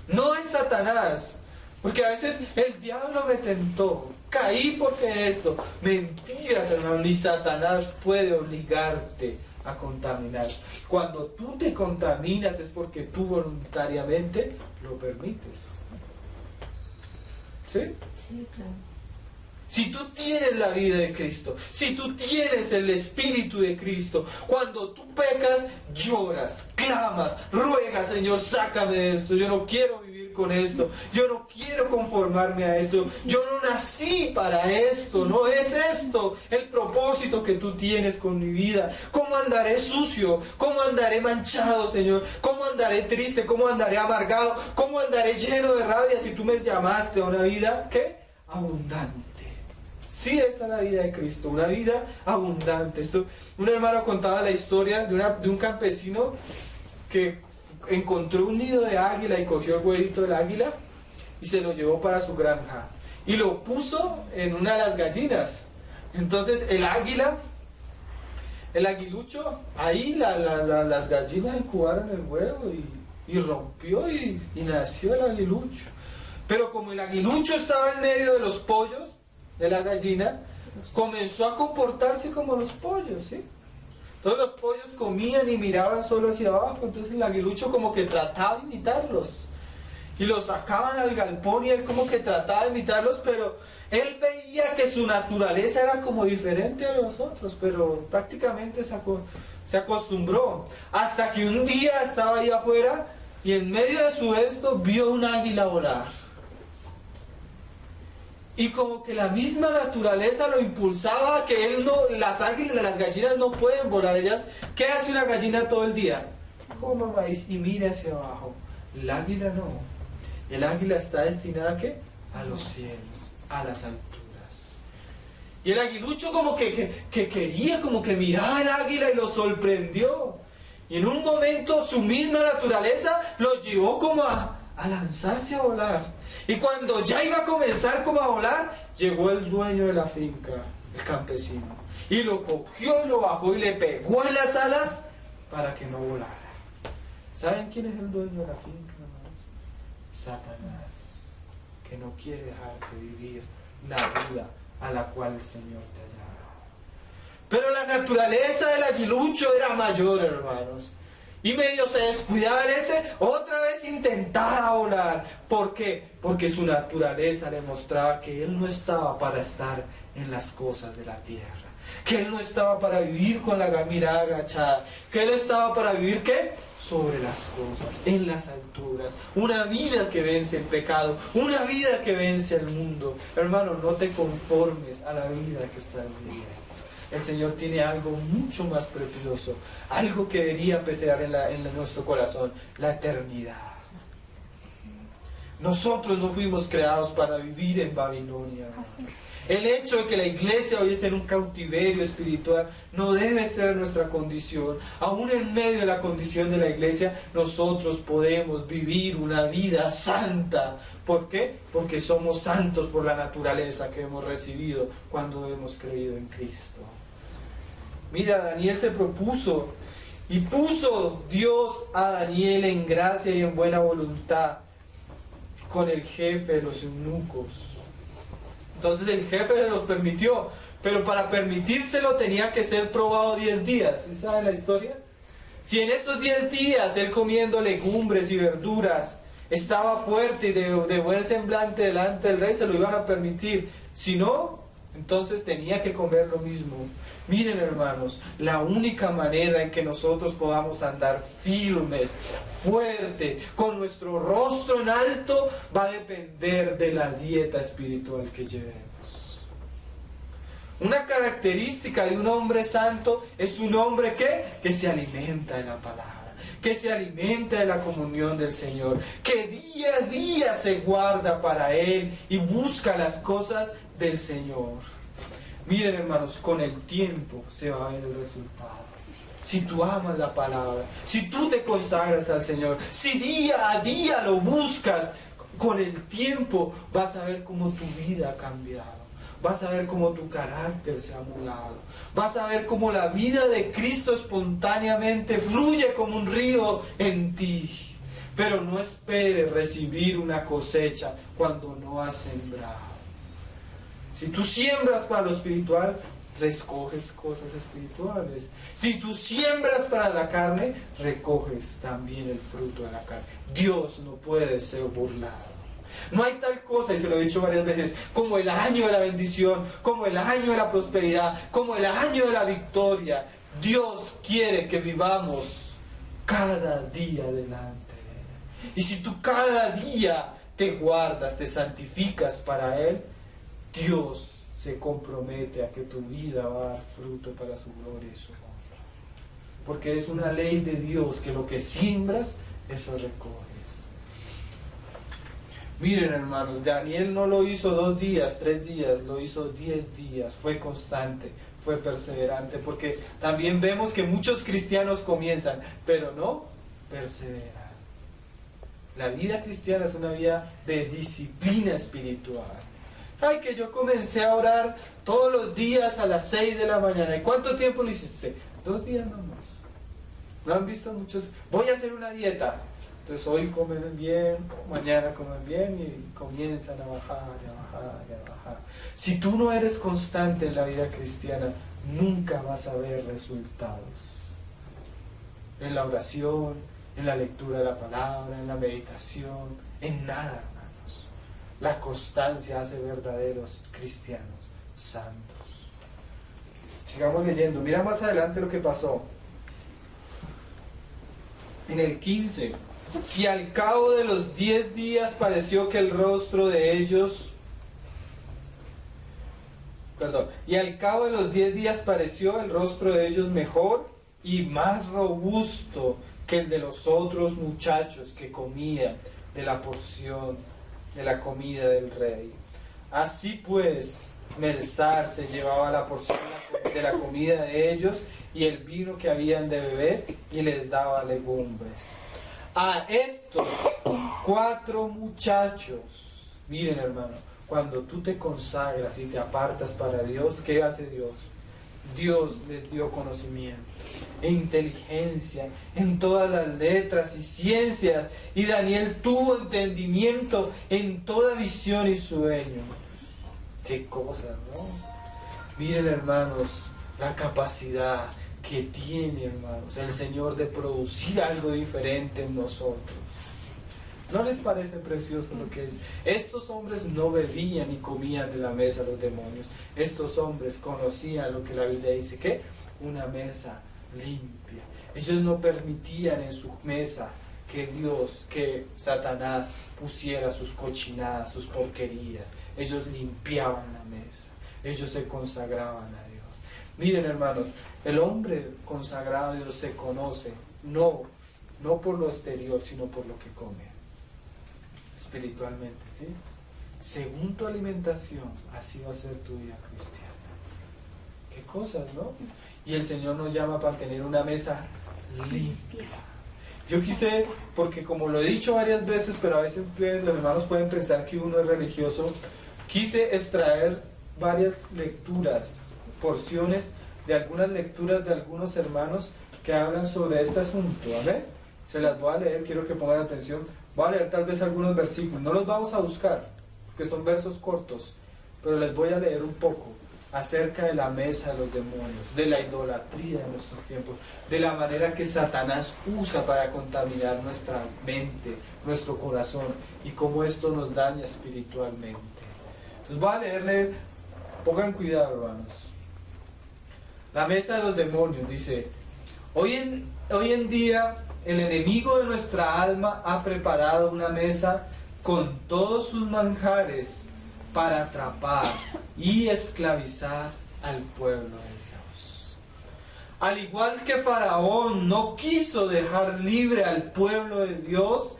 no es Satanás, porque a veces el diablo me tentó, caí porque esto, mentiras, hermano, ni Satanás puede obligarte a contaminar. Cuando tú te contaminas es porque tú voluntariamente lo permites. ¿Sí? Sí, claro. Si tú tienes la vida de Cristo, si tú tienes el Espíritu de Cristo, cuando tú pecas, lloras, clamas, ruegas, Señor, sácame de esto, yo no quiero vivir con esto, yo no quiero conformarme a esto, yo no nací para esto, no es esto el propósito que tú tienes con mi vida. ¿Cómo andaré sucio? ¿Cómo andaré manchado, Señor? ¿Cómo andaré triste? ¿Cómo andaré amargado? ¿Cómo andaré lleno de rabia si tú me llamaste a una vida, ¿qué? Abundante. Sí, esa es la vida de Cristo, una vida abundante. Un hermano contaba la historia de un campesino que encontró un nido de águila y cogió el huevito del águila y se lo llevó para su granja y lo puso en una de las gallinas. Entonces el aguilucho, ahí las gallinas incubaron el huevo y rompió y nació el aguilucho. Pero como el aguilucho estaba en medio de los pollos de la gallina, comenzó a comportarse como los pollos, ¿sí? Entonces los pollos comían y miraban solo hacia abajo, entonces el aguilucho como que trataba de imitarlos. Y los sacaban al galpón y él como que trataba de imitarlos, pero él veía que su naturaleza era como diferente a los otros, pero prácticamente se acostumbró. Hasta que un día estaba ahí afuera y en medio de su esto vio un águila volar. Y como que la misma naturaleza lo impulsaba a que él no, las águilas, las gallinas no pueden volar. Ellas, ¿qué hace una gallina todo el día? Coma maíz y mira hacia abajo. El águila no. El águila está destinada ¿a qué? A los cielos, a las alturas. Y el aguilucho como que quería, como que miraba al águila y lo sorprendió. Y en un momento su misma naturaleza lo llevó como a lanzarse a volar. Y cuando ya iba a comenzar como a volar, llegó el dueño de la finca, el campesino, y lo cogió y lo bajó y le pegó en las alas para que no volara. ¿Saben quién es el dueño de la finca, hermanos? Satanás, que no quiere dejarte vivir la vida a la cual el Señor te ha llamado. Pero la naturaleza del aguilucho era mayor, hermanos. Y medio se descuidaba en otra vez intentaba volar. ¿Por qué? Porque su naturaleza le mostraba que él no estaba para estar en las cosas de la tierra. Que él no estaba para vivir con la mirada agachada. Que él estaba para vivir, ¿qué? Sobre las cosas, en las alturas. Una vida que vence el pecado. Una vida que vence el mundo. Hermano, no te conformes a la vida que estás viviendo. El Señor tiene algo mucho más precioso, algo que debería empezar en nuestro corazón, la eternidad. Nosotros no fuimos creados para vivir en Babilonia. El hecho de que la iglesia hoy esté en un cautiverio espiritual no debe ser nuestra condición. Aún en medio de la condición de la iglesia, nosotros podemos vivir una vida santa. ¿Por qué? Porque somos santos por la naturaleza que hemos recibido cuando hemos creído en Cristo. Mira, Daniel se propuso y puso Dios a Daniel en gracia y en buena voluntad con el jefe de los eunucos. Entonces el jefe se los permitió, pero para permitírselo tenía que ser probado 10 días. ¿Sí sabe la historia? Si en esos 10 días él comiendo legumbres y verduras estaba fuerte y de buen semblante delante del rey, se lo iban a permitir. Si no, entonces tenía que comer lo mismo. Miren, hermanos, la única manera en que nosotros podamos andar firmes, fuerte, con nuestro rostro en alto, va a depender de la dieta espiritual que llevemos. Una característica de un hombre santo es un hombre que se alimenta de la palabra, que se alimenta de la comunión del Señor, que día a día se guarda para Él y busca las cosas del Señor. Miren, hermanos, con el tiempo se va a ver el resultado. Si tú amas la palabra, si tú te consagras al Señor, si día a día lo buscas, con el tiempo vas a ver cómo tu vida ha cambiado. Vas a ver cómo tu carácter se ha mudado. Vas a ver cómo la vida de Cristo espontáneamente fluye como un río en ti. Pero no esperes recibir una cosecha cuando no has sembrado. Si tú siembras para lo espiritual, recoges cosas espirituales. Si tú siembras para la carne, recoges también el fruto de la carne. Dios no puede ser burlado. No hay tal cosa, y se lo he dicho varias veces, como el año de la bendición, como el año de la prosperidad, como el año de la victoria. Dios quiere que vivamos cada día delante de Él. Y si tú cada día te guardas, te santificas para Él, Dios se compromete a que tu vida va a dar fruto para su gloria y su honra. Porque es una ley de Dios que lo que siembras, eso recoges. Miren, hermanos, Daniel no lo hizo 2 días, 3 días, lo hizo 10 días, fue constante, fue perseverante, porque también vemos que muchos cristianos comienzan, pero no perseveran. La vida cristiana es una vida de disciplina espiritual. Ay, que yo comencé a orar todos los días a las 6 de la mañana. ¿Y cuánto tiempo lo hiciste? 2 días nomás. ¿No han visto muchos? Voy a hacer una dieta. Entonces hoy comen bien, mañana comen bien y comienzan a bajar, y a bajar, y a bajar. Si tú no eres constante en la vida cristiana, nunca vas a ver resultados. En la oración, en la lectura de la palabra, en la meditación, en nada, hermanos. La constancia hace verdaderos cristianos santos. Sigamos leyendo. Mira más adelante lo que pasó. En el 15. Y al cabo de los 10 días pareció que el rostro de ellos... Y al cabo de los 10 días pareció el rostro de ellos mejor y más robusto que el de los otros muchachos que comían de la porción de la comida del rey. Así pues, Melzar se llevaba la porción de la comida de ellos y el vino que habían de beber y les daba legumbres. A estos 4 muchachos, miren, hermano, cuando tú te consagras y te apartas para Dios, ¿qué hace Dios? Dios les dio conocimiento e inteligencia en todas las letras y ciencias, y Daniel tuvo entendimiento en toda visión y sueño. Qué cosas, ¿no? Miren, hermanos, la capacidad que tiene, hermanos, el Señor de producir algo diferente en nosotros. ¿No les parece precioso lo que es? Estos hombres no bebían ni comían de la mesa de los demonios. Estos hombres conocían lo que la Biblia dice, ¿qué? Una mesa limpia. Ellos no permitían en su mesa que Satanás pusiera sus cochinadas, sus porquerías. Ellos limpiaban la mesa. Ellos se consagraban a Dios. Miren, hermanos, el hombre consagrado a Dios se conoce, no por lo exterior, sino por lo que come, espiritualmente, ¿sí? Según tu alimentación, así va a ser tu vida cristiana. Qué cosas, ¿no? Y el Señor nos llama para tener una mesa limpia. Yo quise, porque como lo he dicho varias veces, pero a veces los hermanos pueden pensar que uno es religioso, quise extraer varias lecturas, porciones de algunas lecturas de algunos hermanos que hablan sobre este asunto. ¿Amén? Se las voy a leer, quiero que pongan atención. Voy a leer tal vez algunos versículos, no los vamos a buscar, porque son versos cortos, pero les voy a leer un poco acerca de la mesa de los demonios, de la idolatría de nuestros tiempos, de la manera que Satanás usa para contaminar nuestra mente, nuestro corazón, y cómo esto nos daña espiritualmente. Entonces voy a leerle, pongan cuidado, hermanos. La mesa de los demonios dice: hoy en día el enemigo de nuestra alma ha preparado una mesa con todos sus manjares para atrapar y esclavizar al pueblo de Dios. Al igual que Faraón no quiso dejar libre al pueblo de Dios,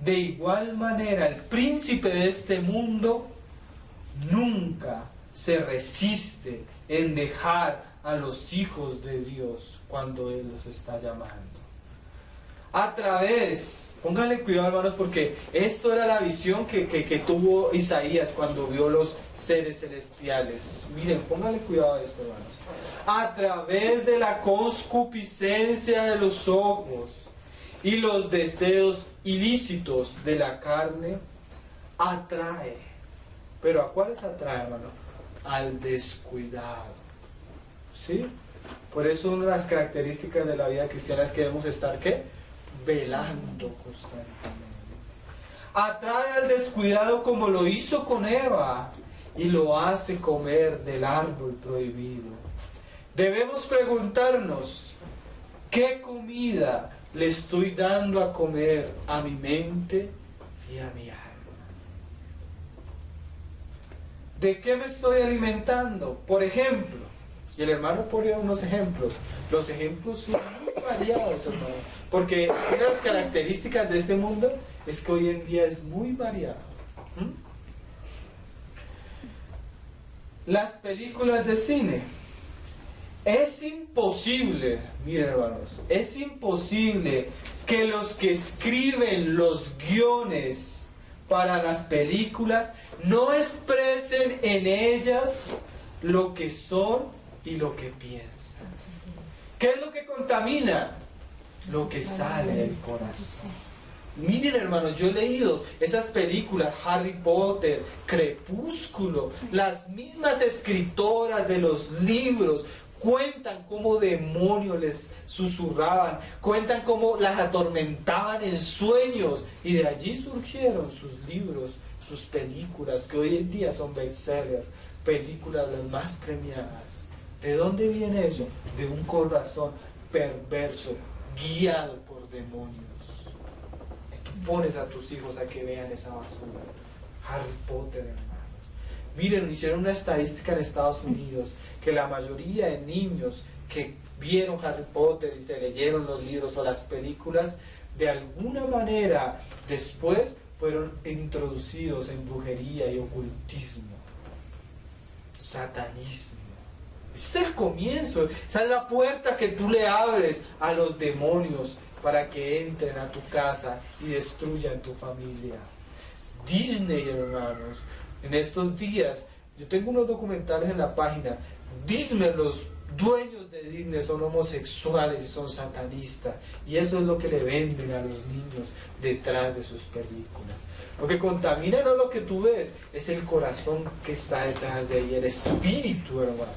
de igual manera el príncipe de este mundo nunca se resiste en dejar a los hijos de Dios cuando Él los está llamando. A través, pónganle cuidado, hermanos, porque esto era la visión que tuvo Isaías cuando vio los seres celestiales. Miren, pónganle cuidado a esto, hermanos. A través de la concupiscencia de los ojos y los deseos ilícitos de la carne, atrae. ¿Pero a cuáles atrae, hermano? Al descuidado. ¿Sí? Por eso una de las características de la vida cristiana es que debemos estar, ¿qué? Velando constantemente. Atrae al descuidado como lo hizo con Eva y lo hace comer del árbol prohibido. Debemos preguntarnos: ¿qué comida le estoy dando a comer a mi mente y a mi alma? ¿De qué me estoy alimentando? Por ejemplo, y el hermano pone unos ejemplos. Los ejemplos son muy variados, hermano, porque una de las características de este mundo es que hoy en día es muy variado. Las películas de cine. Es imposible, miren, hermanos, es imposible que los que escriben los guiones para las películas no expresen en ellas lo que son y lo que piensan. ¿Qué es lo que contamina? Lo que sale del corazón. Miren, hermanos, yo he leído esas películas, Harry Potter, Crepúsculo, las mismas escritoras de los libros cuentan cómo demonios les susurraban, cuentan cómo las atormentaban en sueños, y de allí surgieron sus libros, sus películas, que hoy en día son bestsellers, películas las más premiadas. ¿De dónde viene eso? De un corazón perverso, guiado por demonios. Tú pones a tus hijos a que vean esa basura. Harry Potter, hermanos. Miren, hicieron una estadística en Estados Unidos que la mayoría de niños que vieron Harry Potter y se leyeron los libros o las películas, de alguna manera después fueron introducidos en brujería y ocultismo, satanismo. Ese es el comienzo, esa es la puerta que tú le abres a los demonios para que entren a tu casa y destruyan tu familia. Disney, hermanos, en estos días, yo tengo unos documentales en la página. Disney, los dueños de Disney son homosexuales y son satanistas, y eso es lo que le venden a los niños detrás de sus películas. Lo que contamina no es lo que tú ves, es el corazón que está detrás de ahí, el espíritu, hermanos.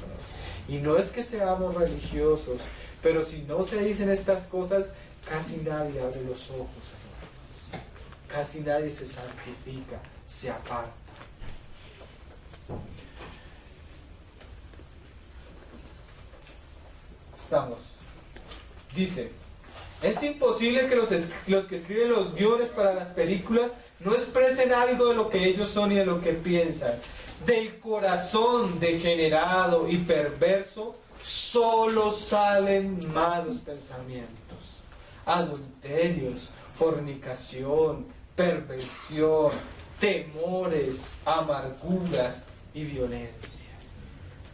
Y no es que seamos religiosos, pero si no se dicen estas cosas, casi nadie abre los ojos, hermanos. Casi nadie se santifica, se aparta. Estamos. Dice: es imposible que los que escriben los guiones para las películas no expresen algo de lo que ellos son y de lo que piensan. Del corazón degenerado y perverso solo salen malos pensamientos, adulterios, fornicación, perversión, temores, amarguras y violencia.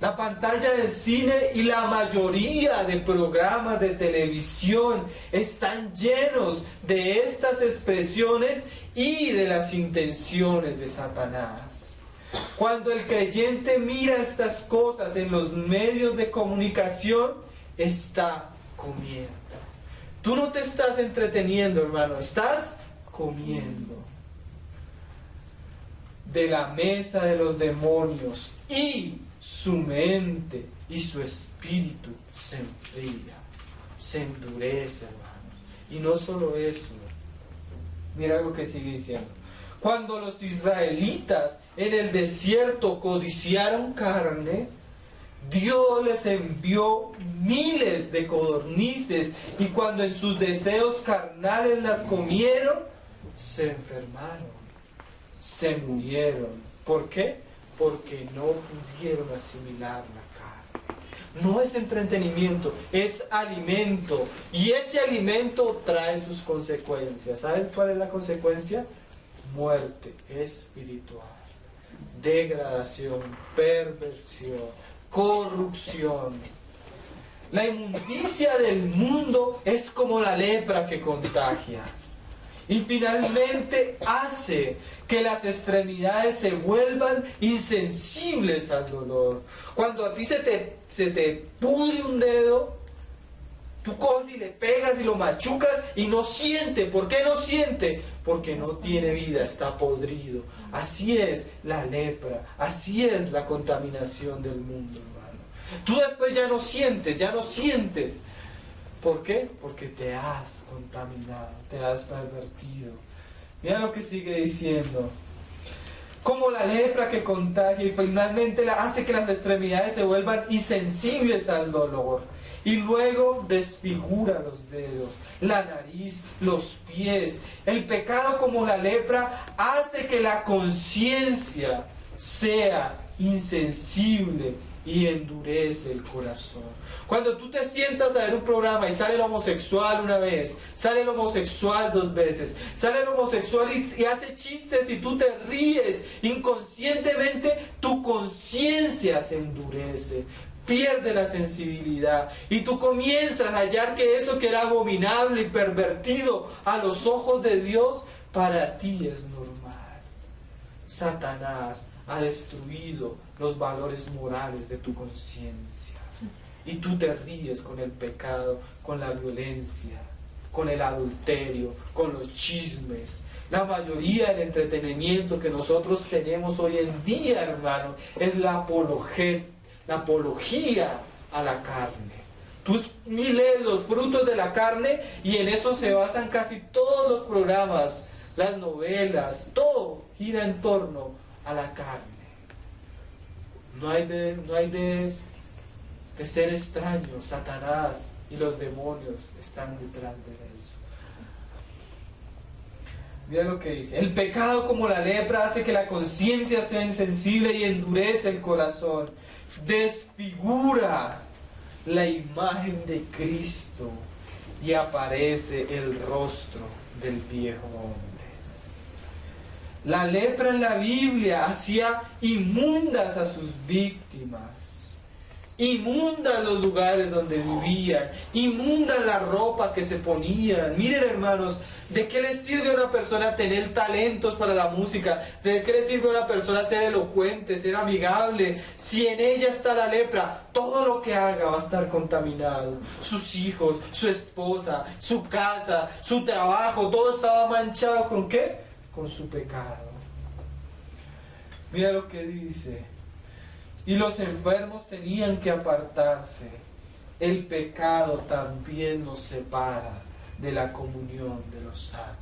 La pantalla del cine y la mayoría de programas de televisión están llenos de estas expresiones y de las intenciones de Satanás. Cuando el creyente mira estas cosas en los medios de comunicación, está comiendo. Tú no te estás entreteniendo, hermano, estás comiendo. de la mesa de los demonios y su mente y su espíritu se enfría, se endurece, hermanos. Y no solo eso, mira lo que sigue diciendo. Cuando los israelitas en el desierto codiciaron carne, Dios les envió miles de codornices, y cuando en sus deseos carnales las comieron, se enfermaron, se murieron. ¿Por qué? Porque no pudieron asimilar la carne. No es entretenimiento, es alimento. Y ese alimento trae sus consecuencias. ¿Saben cuál es la consecuencia? Muerte espiritual, degradación, perversión, corrupción. La inmundicia del mundo es como la lepra que contagia. Y finalmente hace que las extremidades se vuelvan insensibles al dolor. Cuando a ti se te pudre un dedo, tú coges y le pegas y lo machucas y no siente. ¿Por qué no siente? Porque no tiene vida, está podrido. Así es la lepra, así es la contaminación del mundo, hermano. Tú después ya no sientes. ¿Por qué? Porque te has contaminado, te has pervertido. Mira lo que sigue diciendo. Como la lepra que contagia y finalmente hace que las extremidades se vuelvan insensibles al dolor. Y luego desfigura los dedos, la nariz, los pies. El pecado, como la lepra, hace que la conciencia sea insensible y endurece el corazón. Cuando tú te sientas a ver un programa y sale el homosexual una vez, sale el homosexual 2 veces, sale el homosexual y hace chistes y tú te ríes, inconscientemente tu conciencia se endurece, pierde la sensibilidad y tú comienzas a hallar que eso que era abominable y pervertido a los ojos de Dios, para ti es normal. Satanás ha destruido los valores morales de tu conciencia y tú te ríes con el pecado, con la violencia, con el adulterio, con los chismes. La mayoría del entretenimiento que nosotros tenemos hoy en día, hermano, es la apología a la carne. Tú lees los frutos de la carne y en eso se basan casi todos los programas, las novelas, todo gira en torno a la carne. No hay de ser extraño. Satanás y los demonios están detrás de eso. Mira lo que dice. El pecado, como la lepra, hace que la conciencia sea insensible y endurece el corazón. Desfigura la imagen de Cristo y aparece el rostro del viejo hombre. La lepra en la Biblia hacía inmundas a sus víctimas, inmundas los lugares donde vivían, inmundas la ropa que se ponían. Miren, hermanos, ¿de qué le sirve a una persona tener talentos para la música? ¿De qué le sirve a una persona ser elocuente, ser amigable? Si en ella está la lepra, todo lo que haga va a estar contaminado. Sus hijos, su esposa, su casa, su trabajo, todo estaba manchado. ¿Con qué? Con su pecado. Mira lo que dice. Y los enfermos tenían que apartarse. El pecado también nos separa de la comunión de los santos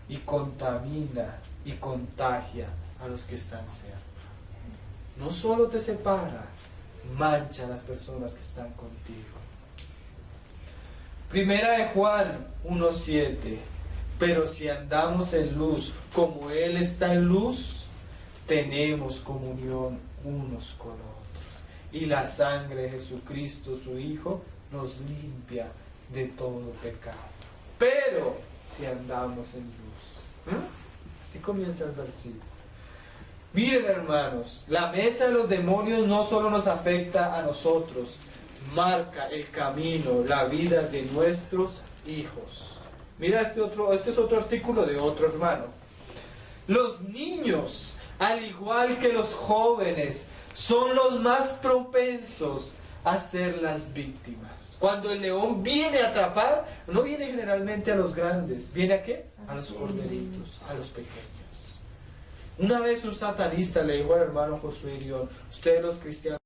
y contamina y contagia a los que están cerca. No solo te separa, mancha a las personas que están contigo. Primera de Juan 1:7. Pero si andamos en luz como Él está en luz, tenemos comunión unos con otros. Y la sangre de Jesucristo, su Hijo, nos limpia de todo pecado. Pero si andamos en luz. Así comienza el versículo. Miren, hermanos, la mesa de los demonios no solo nos afecta a nosotros, marca el camino, la vida de nuestros hijos. Mira este es otro artículo de otro hermano. Los niños, al igual que los jóvenes, son los más propensos a ser las víctimas. Cuando el león viene a atrapar, no viene generalmente a los grandes. ¿Viene a qué? A los corderitos, a los pequeños. Una vez un satanista le dijo al hermano Josué Irión: ustedes los cristianos,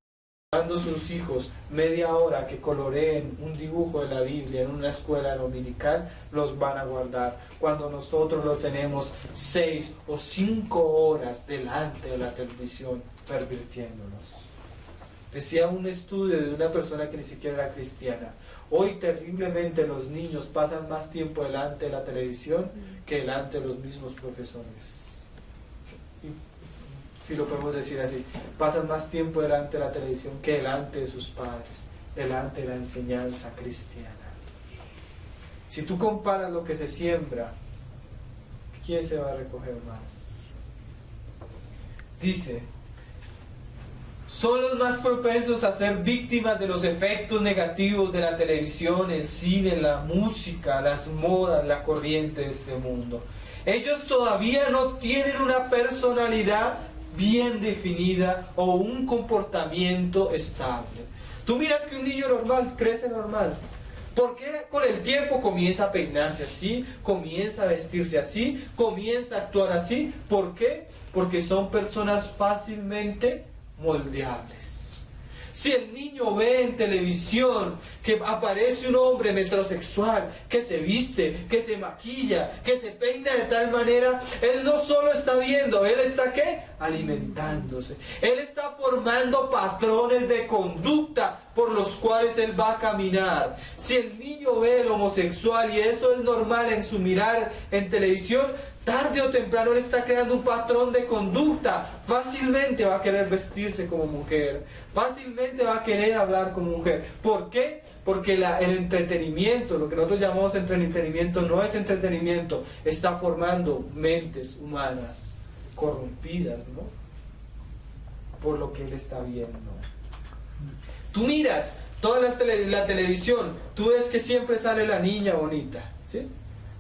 dando a sus hijos media hora que coloreen un dibujo de la Biblia en una escuela dominical, los van a guardar. Cuando nosotros lo tenemos 6 o 5 horas delante de la televisión, pervirtiéndonos. Decía un estudio de una persona que ni siquiera era cristiana: hoy terriblemente los niños pasan más tiempo delante de la televisión que delante de los mismos profesores. Si lo podemos decir así, pasan más tiempo delante de la televisión que delante de sus padres, delante de la enseñanza cristiana. Si tú comparas lo que se siembra, ¿quién se va a recoger más? Dice: son los más propensos a ser víctimas de los efectos negativos de la televisión, el cine, la música, las modas, la corriente de este mundo. Ellos todavía no tienen una personalidad bien definida o un comportamiento estable. Tú miras que un niño normal crece normal. ¿Por qué con el tiempo comienza a peinarse así, comienza a vestirse así, comienza a actuar así? ¿Por qué? Porque son personas fácilmente moldeables. Si el niño ve en televisión que aparece un hombre metrosexual, que se viste, que se maquilla, que se peina de tal manera, él no solo está viendo, él está ¿qué? Alimentándose. Él está formando patrones de conducta por los cuales él va a caminar. Si el niño ve el homosexual y eso es normal en su mirar en televisión, tarde o temprano él está creando un patrón de conducta. Fácilmente va a querer vestirse como mujer, fácilmente va a querer hablar como mujer. ¿Por qué? Porque el entretenimiento, lo que nosotros llamamos entretenimiento, no es entretenimiento, está formando mentes humanas corrompidas, ¿no? Por lo que él está viendo. Tú miras toda la televisión, tú ves que siempre sale la niña bonita, ¿sí?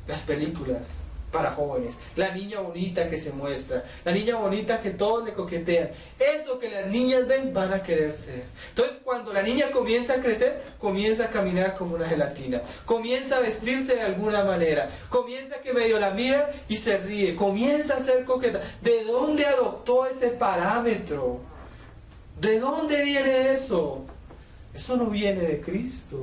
Las películas para jóvenes, la niña bonita que se muestra, la niña bonita que todos le coquetean. Eso que las niñas ven, van a querer ser. Entonces, cuando la niña comienza a crecer, comienza a caminar como una gelatina, comienza a vestirse de alguna manera, comienza que medio la miran y se ríe, comienza a ser coqueta. ¿De dónde adoptó ese parámetro? ¿De dónde viene eso? Eso no viene de Cristo.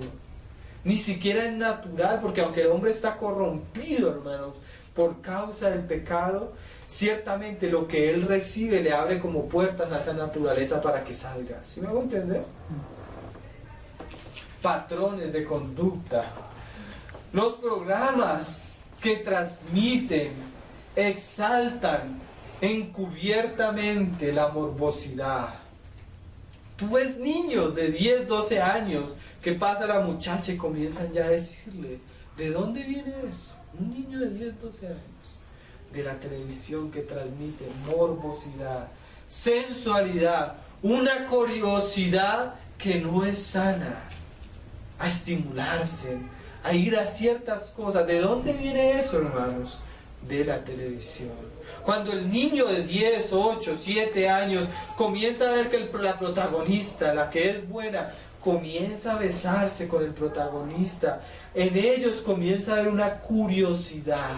Ni siquiera es natural, porque aunque el hombre está corrompido, hermanos, por causa del pecado, ciertamente lo que él recibe le abre como puertas a esa naturaleza para que salga. ¿Sí me hago entender? Patrones de conducta. Los programas que transmiten, exaltan encubiertamente la morbosidad. Tú ves niños de 10, 12 años que pasa la muchacha y comienzan ya a decirle: ¿de dónde viene eso? Un niño de 10, 12 años. De la televisión que transmite morbosidad, sensualidad, una curiosidad que no es sana, a estimularse, a ir a ciertas cosas. ¿De dónde viene eso, hermanos? De la televisión. Cuando el niño de 10, 8, 7 años comienza a ver que la protagonista, la que es buena, comienza a besarse con el protagonista, en ellos comienza a haber una curiosidad,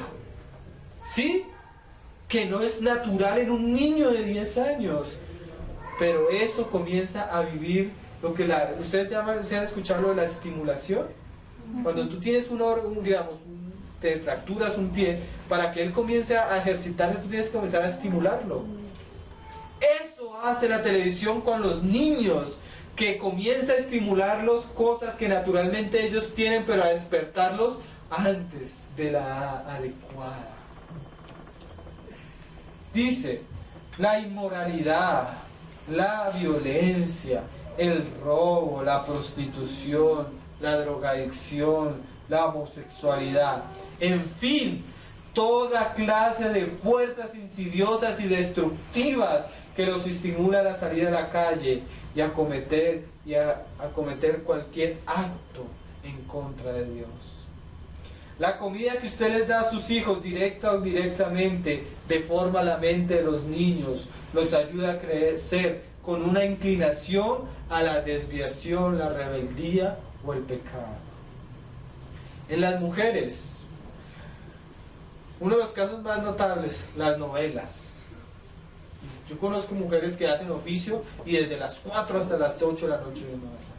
¿sí? Que no es natural en un niño de 10 años, pero eso comienza a vivir lo que ustedes llaman, ¿se han escuchado lo de la estimulación? Cuando tú tienes digamos, te fracturas un pie, para que él comience a ejercitarse, tú tienes que comenzar a estimularlo. Eso hace la televisión con los niños, que comienza a estimularlos cosas que naturalmente ellos tienen, pero a despertarlos antes de la adecuada. Dice: la inmoralidad, la violencia, el robo, la prostitución, la drogadicción, la homosexualidad, en fin, toda clase de fuerzas insidiosas y destructivas que los estimulan a salir a la calle y a cometer cualquier acto en contra de Dios. La comida que usted les da a sus hijos, directa o indirectamente, deforma la mente de los niños, los ayuda a crecer con una inclinación a la desviación, la rebeldía o el pecado. En las mujeres, uno de los casos más notables, las novelas. Yo conozco mujeres que hacen oficio y desde las 4 hasta las 8 de la noche de novelas.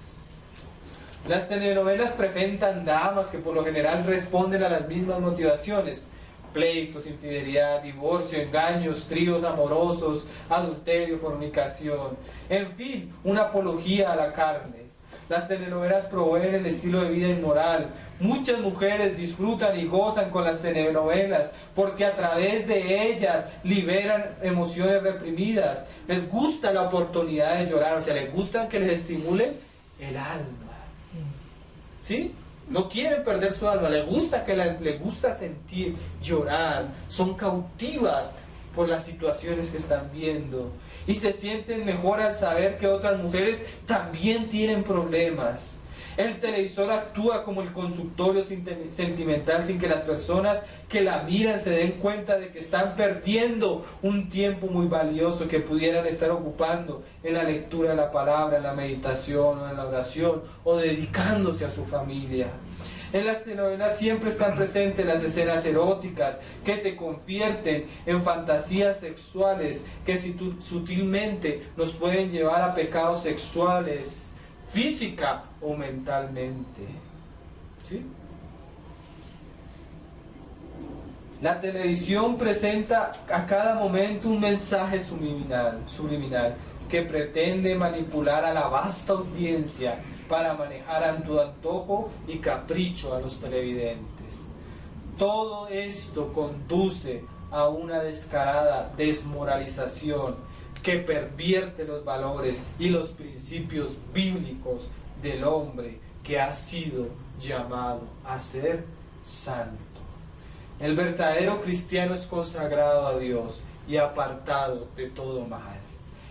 Las telenovelas presentan damas que por lo general responden a las mismas motivaciones: pleitos, infidelidad, divorcio, engaños, tríos amorosos, adulterio, fornicación, en fin, una apología a la carne. Las telenovelas promueven el estilo de vida inmoral. Muchas mujeres disfrutan y gozan con las telenovelas porque a través de ellas liberan emociones reprimidas. Les gusta la oportunidad de llorar, o sea, les gusta que les estimule el alma. ¿Sí? No quieren perder su alma, les gusta sentir, llorar, son cautivas por las situaciones que están viendo y se sienten mejor al saber que otras mujeres también tienen problemas. El televisor actúa como el consultorio sentimental sin que las personas que la miran se den cuenta de que están perdiendo un tiempo muy valioso que pudieran estar ocupando en la lectura de la palabra, en la meditación o en la oración o dedicándose a su familia. En las telenovelas siempre están presentes las escenas eróticas que se convierten en fantasías sexuales que sutilmente nos pueden llevar a pecados sexuales, física o mentalmente. ¿Sí? La televisión presenta a cada momento un mensaje subliminal que pretende manipular a la vasta audiencia para manejar a tu antojo y capricho a los televidentes. Todo esto conduce a una descarada desmoralización que pervierte los valores y los principios bíblicos del hombre que ha sido llamado a ser santo. El verdadero cristiano es consagrado a Dios y apartado de todo mal.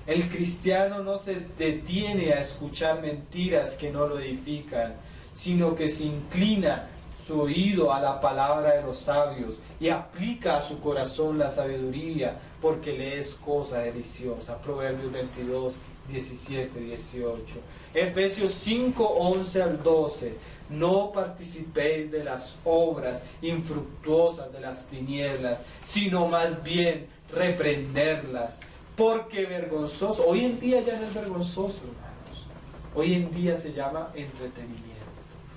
El cristiano no se detiene a escuchar mentiras que no lo edifican, sino que se inclina su oído a la palabra de los sabios y aplica a su corazón la sabiduría, porque le es cosa deliciosa. Proverbios 22, 17, 18. Efesios 5, 11 al 12. No participéis de las obras infructuosas de las tinieblas, sino más bien reprenderlas. Porque vergonzoso, hoy en día ya no es vergonzoso, hermanos. Hoy en día se llama entretenimiento.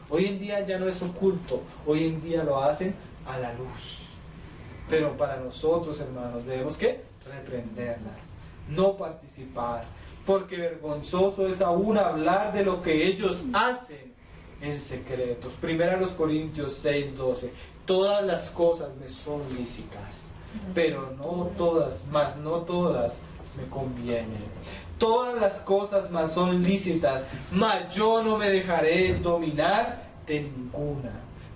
Hoy en día ya no es oculto, hoy en día lo hacen a la luz. Pero para nosotros, hermanos, debemos ¿qué? Reprenderlas, no participar. Porque vergonzoso es aún hablar de lo que ellos hacen en secretos. 1 Corintios 6, 12. Todas las cosas me son lícitas, pero no todas, mas no todas me convienen. Todas las cosas mas son lícitas, mas yo no me dejaré dominar de ninguna.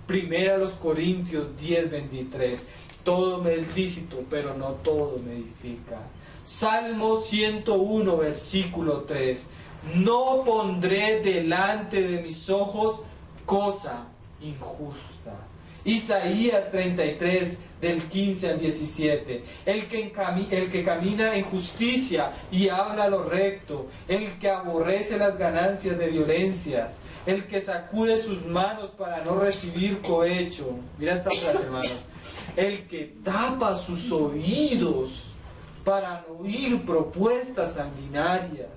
1 Corintios 10, 23. Todo me es lícito, pero no todo me edifica. Salmo 101, versículo 3. No pondré delante de mis ojos cosa injusta. Isaías 33, del 15 al 17. El que camina en justicia y habla lo recto, el que aborrece las ganancias de violencias, el que sacude sus manos para no recibir cohecho. Mira esta frase, hermanos. El que tapa sus oídos para no oír propuestas sanguinarias.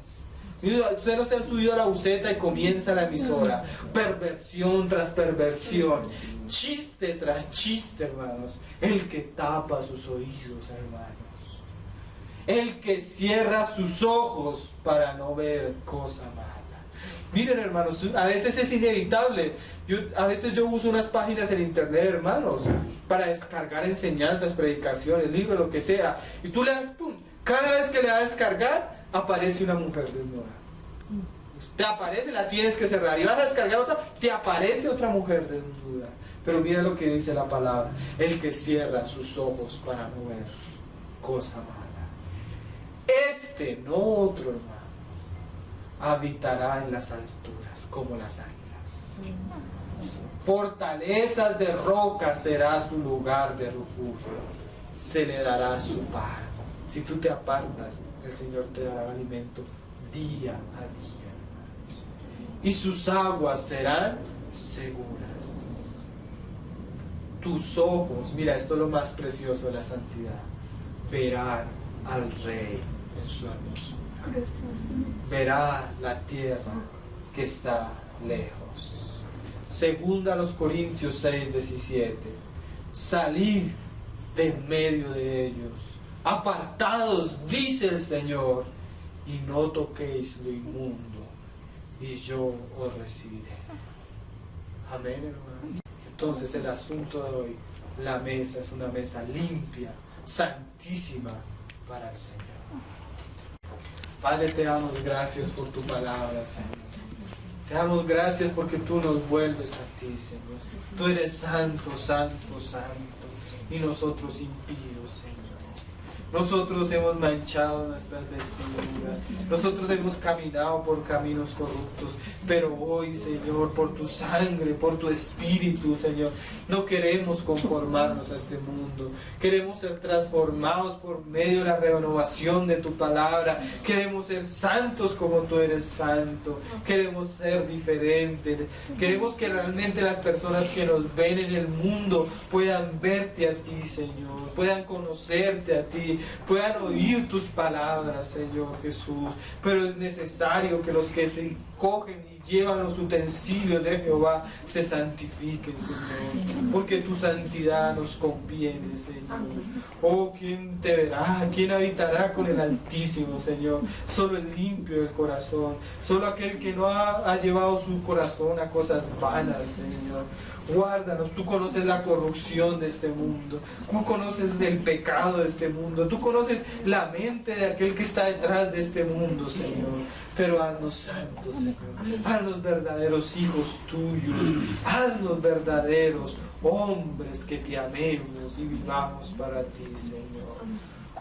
Usted no se ha subido a la buseta y comienza la emisora. Perversión tras perversión. Chiste tras chiste, hermanos. El que tapa sus oídos, hermanos. El que cierra sus ojos para no ver cosa mala. Miren, hermanos, a veces es inevitable. A veces yo uso unas páginas en internet, hermanos, para descargar enseñanzas, predicaciones, libros, lo que sea. Y tú le das, ¡pum! Cada vez que le das a descargar, aparece una mujer desnuda. Te aparece, la tienes que cerrar. Y vas a descargar otra, te aparece otra mujer desnuda. Pero mira lo que dice la palabra. El que cierra sus ojos para no ver cosa mala. No otro, hermano, habitará en las alturas como las águilas. Fortalezas de roca será su lugar de refugio. Se le dará su pan. Si tú te apartas, el Señor te dará alimento día a día, hermanos. Y sus aguas serán seguras. Tus ojos, mira, esto es lo más precioso de la santidad, verán al Rey en su hermosura. Verá la tierra que está lejos. Segunda a los Corintios 6:17. Salid de en medio de ellos, apartados, dice el Señor, y no toquéis lo inmundo, y yo os recibiré. Amén, hermano. Entonces el asunto de hoy, la mesa es una mesa limpia, santísima para el Señor. Padre, te damos gracias por tu palabra, Señor. Te damos gracias porque tú nos vuelves a ti, Señor. Tú eres santo, santo, santo, y nosotros impíos, Señor. Nosotros hemos manchado nuestras vestiduras, nosotros hemos caminado por caminos corruptos, pero hoy, Señor, por tu sangre, por tu espíritu, Señor, no queremos conformarnos a este mundo, queremos ser transformados por medio de la renovación de tu palabra, queremos ser santos como tú eres santo, queremos ser diferentes, queremos que realmente las personas que nos ven en el mundo puedan verte a ti, Señor, puedan conocerte a ti, puedan oír tus palabras, Señor Jesús. Pero es necesario que los que se cogen y llevan los utensilios de Jehová se santifiquen, Señor, porque tu santidad nos conviene, Señor. Oh, ¿quién te verá? ¿Quién habitará con el Altísimo, Señor? Solo el limpio del corazón, solo aquel que no ha llevado su corazón a cosas vanas, Señor. Guárdanos, tú conoces la corrupción de este mundo, tú conoces el pecado de este mundo, tú conoces la mente de aquel que está detrás de este mundo, Señor. Pero haznos santos, Señor, haznos verdaderos hijos tuyos, haznos verdaderos hombres que te amemos y vivamos para ti, Señor.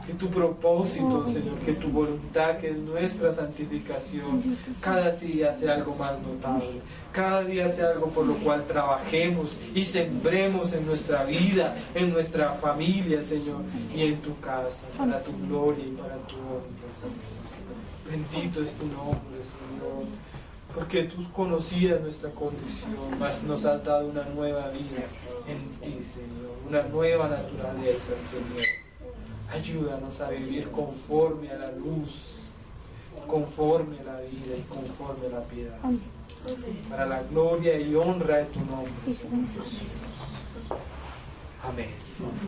Que tu propósito, Señor, que tu voluntad, que es nuestra santificación, cada día sea algo más notable, cada día sea algo por lo cual trabajemos y sembremos en nuestra vida, en nuestra familia, Señor, y en tu casa, para tu gloria y para tu honra, Señor. Bendito es tu nombre, Señor, porque tú conocías nuestra condición, mas nos has dado una nueva vida en ti, Señor, una nueva naturaleza, Señor. Ayúdanos a vivir conforme a la luz, conforme a la vida y conforme a la piedad. Para la gloria y honra de tu nombre, Señor Jesús. Amén.